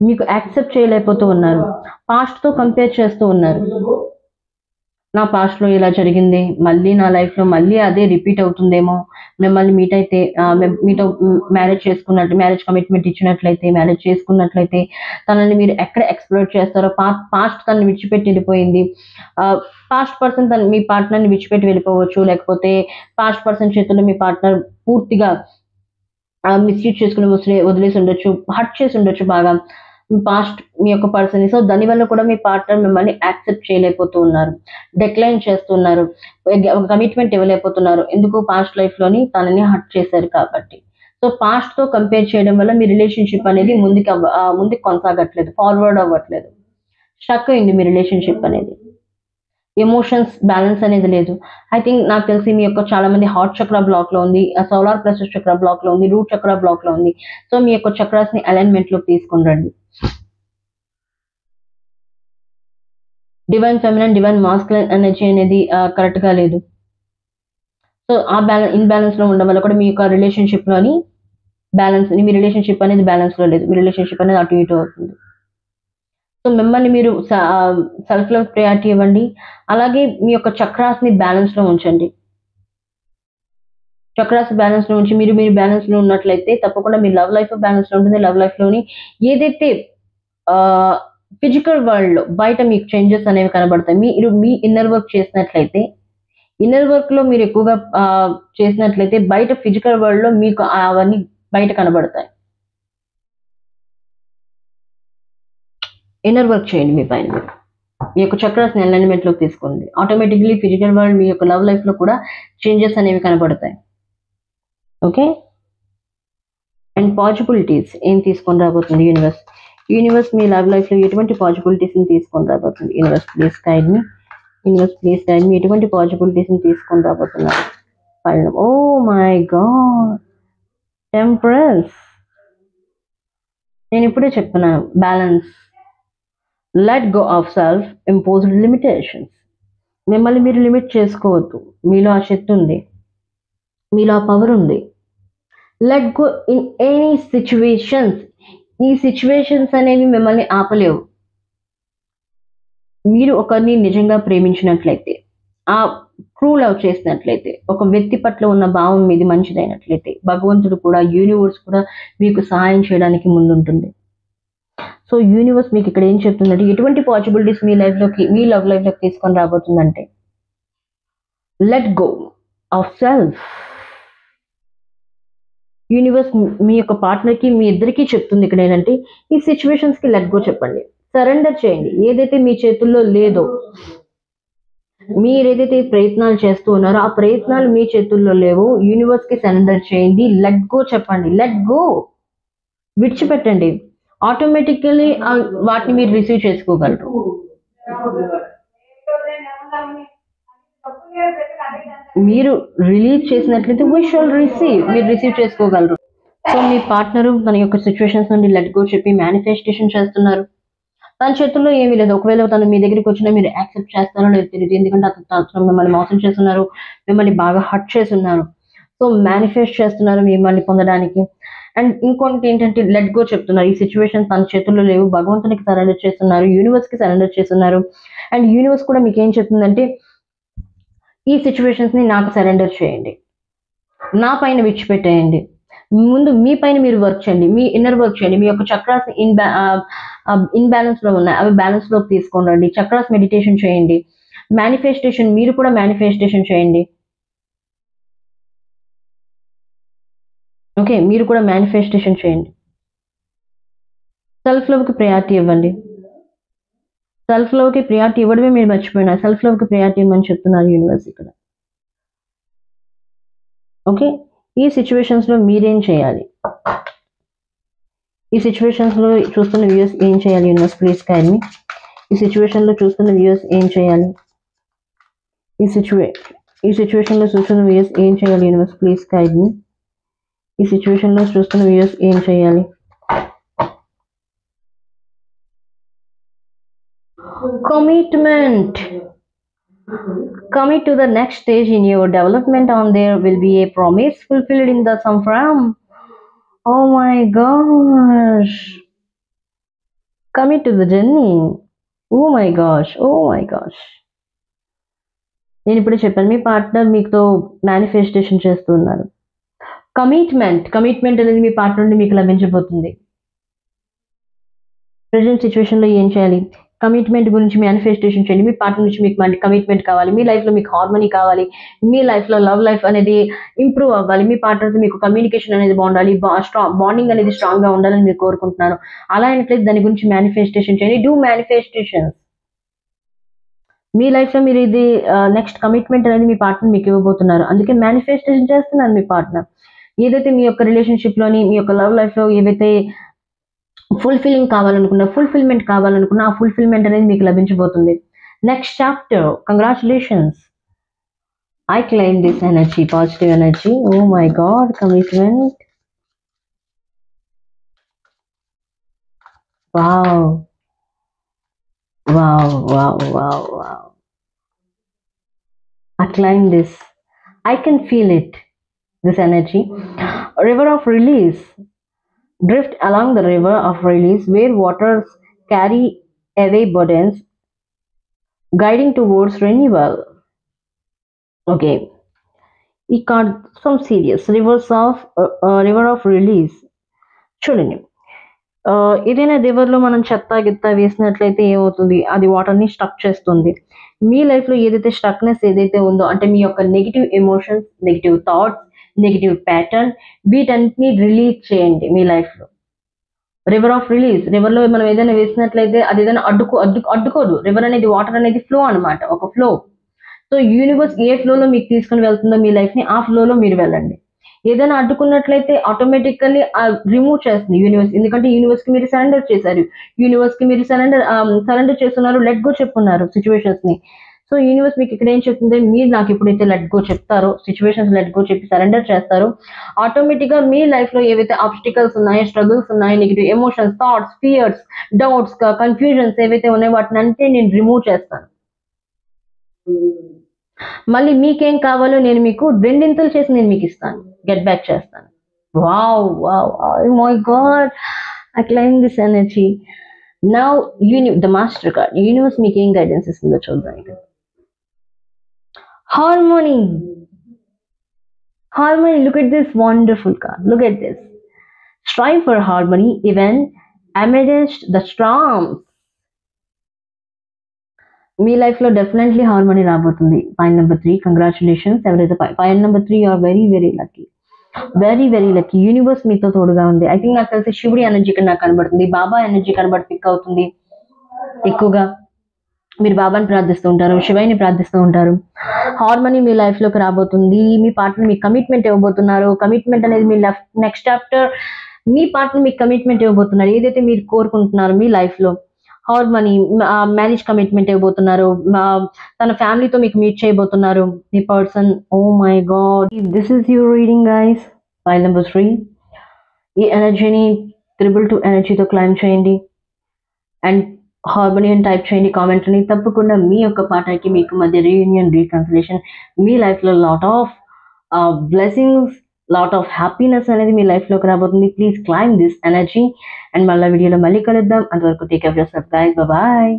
మీకు యాక్సెప్ట్ చేయలేకపోతూ ఉన్నారు. పాస్ట్తో కంపేర్ చేస్తూ ఉన్నారు. నా పాస్ట్లో ఇలా జరిగింది, మళ్ళీ నా లైఫ్లో మళ్ళీ అదే రిపీట్ అవుతుందేమో, మిమ్మల్ని మీతో మ్యారేజ్ కమిట్మెంట్ ఇచ్చినట్లయితే, మ్యారేజ్ చేసుకున్నట్లయితే తనని మీరు ఎక్కడ ఎక్స్ప్లోర్ చేస్తారో, పాస్ట్ తనని విడిచిపెట్టి వెళ్ళిపోయింది. పాస్ట్ పర్సన్ మీ పార్ట్నర్ని విడిచిపెట్టి వెళ్ళిపోవచ్చు, లేకపోతే పాస్ట్ పర్సన్ చేతుల్లో మీ పార్ట్నర్ పూర్తిగా మిస్యూజ్ చేసుకుని వదిలేసి ఉండొచ్చు, హర్ట్ చేసి ఉండొచ్చు బాగా. పాస్ట్ మీ యొక్క పర్సన్. సో దానివల్ల కూడా మీ పార్ట్నర్ మిమ్మల్ని యాక్సెప్ట్ చేయలేకపోతూ ఉన్నారు, డిక్లైన్ చేస్తున్నారు, ఒక కమిట్మెంట్ ఇవ్వలేకపోతున్నారు. ఎందుకు? పాస్ట్ లైఫ్లోని తనని హర్ట్ చేశారు కాబట్టి. సో పాస్ట్తో కంపేర్ చేయడం వల్ల మీ రిలేషన్షిప్ అనేది ముందుకు కొనసాగట్లేదు, ఫార్వర్డ్ అవ్వట్లేదు, స్టక్ అయింది మీ రిలేషన్షిప్ అనేది. ఎమోషన్స్ బ్యాలెన్స్ అనేది లేదు. ఐ థింక్ నాకు తెలిసి మీ యొక్క చాలా మంది హార్ట్ చక్ర బ్లాక్ లో ఉంది, సోలార్ ప్లెక్సస్ చక్ర బ్లాక్ లో ఉంది, రూట్ చక్ర బ్లాక్ లో ఉంది. సో మీ యొక్క చక్రాస్ ని అలైన్మెంట్ లోకి తీసుకుని రండి. Divine feminine, divine masculine energy అనేది కరెక్ట్ గా లేదు. సో ఆ ఇన్బ్యాలెన్స్ లో ఉండడం వల్ల కూడా మీ యొక్క రిలేషన్షిప్ లోని బ్యాలెన్స్, మీ రిలేషన్షిప్ అనేది బ్యాలెన్స్ లో లేదు, మీ రిలేషన్షిప్ అనేది అటు ఇటు అవుతుంది. సో మిమ్మల్ని మీరు సెల్ఫ్ లవ్ ప్రయారిటీ ఇవ్వండి. అలాగే మీ యొక్క చక్రాస్ ని బ్యాలెన్స్ లో ఉంచండి. చక్రాస్ బ్యాలెన్స్ లో ఉంచి మీరు బ్యాలెన్స్ లో ఉన్నట్లయితే తప్పకుండా మీ లవ్ లైఫ్ బ్యాలెన్స్ లో ఉంటుంది. లవ్ లైఫ్ లోని ఏదైతే ఫిజికల్ వరల్డ్ లో బయట మీకు చేంజెస్ అనేవి కనబడతాయి, మీరు మీ ఇన్నర్ వర్క్ చేసినట్లయితే, ఇన్నర్ వర్క్ లో మీరు ఎక్కువగా చేసినట్లయితే బయట ఫిజికల్ వరల్డ్ లో మీకు అవన్నీ బయట కనబడతాయి. ఇన్నర్ వర్క్ చేయండి మీ పైన, మీ యొక్క చక్రాస్ అలైన్మెంట్ లోకి తీసుకోండి. ఆటోమేటిక్లీ ఫిజికల్ వరల్డ్, మీ యొక్క లవ్ లైఫ్ లో కూడా చేంజెస్ అనేవి కనబడతాయి. ఓకే. అండ్ పాసిబిలిటీస్ ఏం తీసుకొని రాబోతుంది యూనివర్స్? యూనివర్స్ మీ లవ్ లైఫ్ లో ఎటువంటి పాసిబిలిటీస్ ని తీసుకొని రాబోతుంది? Universe please guide me. Universe please guide me. ఎటువంటి పాసిబిలిటీస్ ని తీసుకొని రాబోతున్నారు? Oh my god, temperance. నేను ఇప్పుడే చెప్తున్నాను, balance. Let go of self imposed limitations. మిమ్మల్ని మీరు లిమిట్ చేసుకోవద్దు. మీలో ఆ శక్తి ఉంది, మీలో ఆ పవర్ ఉంది. Let go in any situations. ఈ సిచ్యువేషన్స్ అనేవి మిమ్మల్ని ఆపలేవు. మీరు ఒకరిని నిజంగా ప్రేమించినట్లయితే, ఆ ట్రూ లవ్ చేసినట్లయితే, ఒక వ్యక్తి పట్ల ఉన్న భావం మీది మంచిదైనట్లయితే, భగవంతుడు కూడా, యూనివర్స్ కూడా మీకు సహాయం చేయడానికి ముందుంటుంది. సో యూనివర్స్ మీకు ఇక్కడ ఏం చెప్తుందంటే, ఎటువంటి పాసిబిలిటీస్ మీ లైఫ్లోకి, మీ లవ్ లైఫ్లోకి తీసుకొని రాబోతుందంటే, let go of self. Universe మీ యొక్క పార్ట్నర్కి, మీ ఇద్దరికి చెప్తుంది ఇక్కడ ఏంటంటే, ఈ సిచ్యువేషన్స్కి లెట్ గో చెప్పండి, సరెండర్ చేయండి. ఏదైతే మీ చేతుల్లో లేదో, మీరు ఏదైతే ప్రయత్నాలు చేస్తూ ఉన్నారో ఆ ప్రయత్నాలు మీ చేతుల్లో లేవో, యూనివర్స్కి సరెండర్ చేయండి. లెట్ గో చెప్పండి, లెట్ గో, విడిచిపెట్టండి. ఆటోమేటికల్లీ వాటిని మీరు రిసీవ్ చేసుకోగలరు. మీరు రిలీజ్ చేసినట్లయితే వీ షల్ రిసీవ్, మీరు రిసీవ్ చేసుకోగలరు. సో మీ పార్ట్నరు తన యొక్క సిచ్యువేషన్స్ నుండి లెట్ గో చెప్పి మేనిఫెస్టేషన్ చేస్తున్నారు. తన చేతుల్లో ఏమీ లేదు. ఒకవేళ తను మీ దగ్గరికి వచ్చినా మీరు యాక్సెప్ట్ చేస్తారో లేదు తెలియదు, ఎందుకంటే అతను మిమ్మల్ని మోసం చేస్తున్నారు, మిమ్మల్ని బాగా హర్ట్ చేస్తున్నారు. సో మేనిఫెస్ట్ చేస్తున్నారు మిమ్మల్ని పొందడానికి. అండ్ ఇంకొకటి ఏంటంటే, లెట్ గో చెప్తున్నారు. ఈ సిచ్యువేషన్ తన చేతుల్లో లేవు, భగవంతునికి సరెండర్ చేస్తున్నారు, యూనివర్స్కి సరెండర్ చేస్తున్నారు. అండ్ యూనివర్స్ కూడా మీకు ఏం చెప్తుందంటే, ఈ సిచ్యువేషన్స్ని నాకు సరెండర్ చేయండి, నా పైన విడిచిపెట్టేయండి. ముందు మీ పైన మీరు వర్క్ చేయండి, మీ ఇన్నర్ వర్క్ చేయండి. మీ యొక్క చక్రాస్ ఇన్బ్యాలెన్స్ లో ఉన్నాయి, అవి బ్యాలెన్స్ లోకి తీసుకొని రండి. చక్రాస్ మెడిటేషన్ చేయండి. మేనిఫెస్టేషన్, మీరు కూడా మేనిఫెస్టేషన్ చేయండి. ఓకే, మీరు కూడా మేనిఫెస్టేషన్ చేయండి. సెల్ఫ్ లవ్కి ప్రయారిటీ ఇవ్వండి. సెల్ఫ్ లవ్కి ప్రయారిటీ ఇవ్వడమే మీరు మర్చిపోయినా, సెల్ఫ్ లవ్కి ప్రయారిటీ ఇవ్వమని చెప్తున్నారు యూనివర్స్ ఇక్కడ. ఓకే, ఈ సిచ్యువేషన్స్లో మీరేం చేయాలి? ఈ సిచ్యువేషన్స్లో చూస్తున్న వ్యూయర్స్ ఏం చేయాలి? యూనివర్స్ ప్లీజ్ గైడ్ మీ. ఈ సిచ్యువేషన్లో చూస్తున్న వ్యూయర్స్ ఏం చేయాలి? ఈ సిచ్యువేషన్లో చూస్తున్న వ్యూయర్స్ ఏం చేయాలి? యూనివర్స్ ప్లీజ్ గైడ్ మీ. ఈ సిచ్యువేషన్లో చూస్తున్న వ్యూయర్స్ ఏం చేయాలి? Commitment. Commit to the next stage in your development, on there will be a promise fulfilled in the Samfram. Oh my gosh. Commit to the journey. Oh my gosh. Oh my gosh. నేను ఇప్పుడు చెప్పాను, మీ partner మీతో manifestation చేస్తున్నారు. Commitment అనేది మీ partner నుండి మీకు లభించబోతుంది. Present సిచ్యువేషన్లో ఏం చేయాలి? కమిట్మెంట్ గురించి మేనిఫెస్టేషన్ చేయండి. మీ పార్ట్నర్ నుంచి మీకు కమిట్మెంట్ కావాలి, మీ లైఫ్లో మీకు హార్మనీ కావాలి, మీ లైఫ్లో లవ్ లైఫ్ అనేది ఇంప్రూవ్ అవ్వాలి, మీ పార్ట్నర్తో మీకు కమ్యూనికేషన్ అనేది బాగుండాలి, బాండింగ్ అనేది స్ట్రాంగ్గా ఉండాలని మీరు కోరుకుంటున్నారు. అలా అయినట్లయితే దాని గురించి మేనిఫెస్టేషన్ చేయండి. Do manifestations. మీ లైఫ్లో మీరు ఇది నెక్స్ట్ కమిట్మెంట్ అనేది మీ పార్ట్నర్ మీకు ఇవ్వబోతున్నారు. అందుకే మేనిఫెస్టేషన్ చేస్తున్నారు మీ పార్ట్నర్. ఏదైతే మీ యొక్క రిలేషన్షిప్లోని మీ యొక్క లవ్ లైఫ్లో ఏవైతే ఫుల్ఫిల్మెంట్ కావాలనుకున్న ఆ ఫుల్ఫిల్మెంట్ అనేది మీకు లభించబోతుంది. Next chapter. Congratulations. I claim this energy, positive energy. Oh my God, commitment. Wow. Wow, wow, wow, wow. I claim this. I can feel it, this energy. River of release. Drift along the river of release where waters carry away burdens, guiding towards renewal. Okay. ఈ card some serious. River of release. చూడండి, ఏదైనా రివర్లో మనం చెత్త గిత్త వేసినట్లయితే ఏమవుతుంది, అది వాటర్ని స్టక్ చేస్తుంది. మీ లైఫ్లో ఏదైతే స్టక్నెస్ ఏదైతే ఉందో, అంటే మీ యొక్క negative emotions, negative thoughts, negative pattern, వీటన్నిటిని రిలీజ్ చేయండి మీ లైఫ్లో. River of release. రివర్లో మనం ఏదైనా వేసినట్లయితే అది ఏదైనా అడ్డుకోదు. రివర్ అనేది, వాటర్ అనేది ఫ్లో అనమాట, ఒక ఫ్లో. సో యూనివర్స్ ఏ ఫ్లోలో మీకు తీసుకుని వెళ్తుందో మీ లైఫ్ని, ఆ ఫ్లోలో మీరు వెళ్ళండి. ఏదైనా అడ్డుకున్నట్లయితే ఆటోమేటికల్లీ రిమూవ్ చేస్తుంది యూనివర్స్. ఎందుకంటే యూనివర్స్కి మీరు సరెండర్ చేశారు, యూనివర్స్కి మీరు సరెండర్ చేస్తున్నారు, లెట్ గో చెప్పున్నారు సిచ్యువేషన్స్ని. సో యూనివర్స్ మీకు ఇక్కడ ఏం చెప్తుంది, మీరు నాకు ఎప్పుడైతే లెట్ గో చెప్తారో, సిచ్యువేషన్స్ లెట్ గో చెప్పి సరెండర్ చేస్తారో, ఆటోమేటిక్గా మీ లైఫ్లో ఏవైతే ఆబ్స్టికల్స్ ఉన్నాయో, స్ట్రగుల్స్ ఉన్నాయో, negative emotions, thoughts, fears, doubts, confusions ఏవైతే ఉన్నాయో వాటిని అంటే నేను రిమూవ్ చేస్తాను. మళ్ళీ మీకేం కావాలో నేను మీకు రెండింతలు చేసి నేను మీకు ఇస్తాను, గెట్ బ్యాక్ చేస్తాను. Wow wow, my God, I claim this energy. Now the master card. Universe మీకు ఏం గైడెన్స్ ఇస్తుందో చూద్దాం. ఇక్కడ harmony. Harmony, look at this wonderful card. Look at this. Strive for harmony even amidst the storms. మీ లైఫ్లో definitely harmony రాబోతుంది. Point number 3. Congratulations. ఎవరైతే point number 3, you are very very lucky, very very lucky. Universe మీతో తోడుగా ఉంది. I think నాకు తెలిసి శివుడి ఎనర్జీ ఇక్కడ నాకు కనబడుతుంది, బాబా ఎనర్జీ పిక్ అవుతుంది. ఎక్కువగా మీరు బాబాని ప్రార్థిస్తూ ఉంటారు, శివయ్యని ప్రార్థిస్తూ ఉంటారు. హార్మనీ మీ లైఫ్లోకి రాబోతుంది. మీ పార్ట్నర్ మీకు కమిట్మెంట్ ఇవ్వబోతున్నారు. కమిట్మెంట్ అనేది మీ నెక్స్ట్ చాప్టర్. మీ పార్ట్నర్ మీకు కమిట్మెంట్ ఇవ్వబోతున్నారు. ఏదైతే మీరు కోరుకుంటున్నారో మీ లైఫ్లో హార్మనీ, మ్యారేజ్ కమిట్మెంట్ ఇవ్వబోతున్నారు. తన ఫ్యామిలీతో మీకు మీట్ చేయబోతున్నారు మీ person. Oh my god, this is your reading guys. Point number 3. ఈ ఎనర్జీని 222 ఎనర్జీతో క్లైమ్ చేయండి అండ్ హార్మనీ అని టైప్ చేయండి కామెంట్ని. తప్పకుండా మీ యొక్క పార్ట్నర్కి మీకు మధ్య రీయూనియన్, రీకన్సిలేషన్, మీ లైఫ్లో lot of blessings, lot of happiness అనేది మీ లైఫ్లోకి రాబోతుంది. Please claim this energy. And మళ్ళీ వీడియోలో మళ్ళీ కలుద్దాం. అంతవరకు take care of yourself guys. Bye.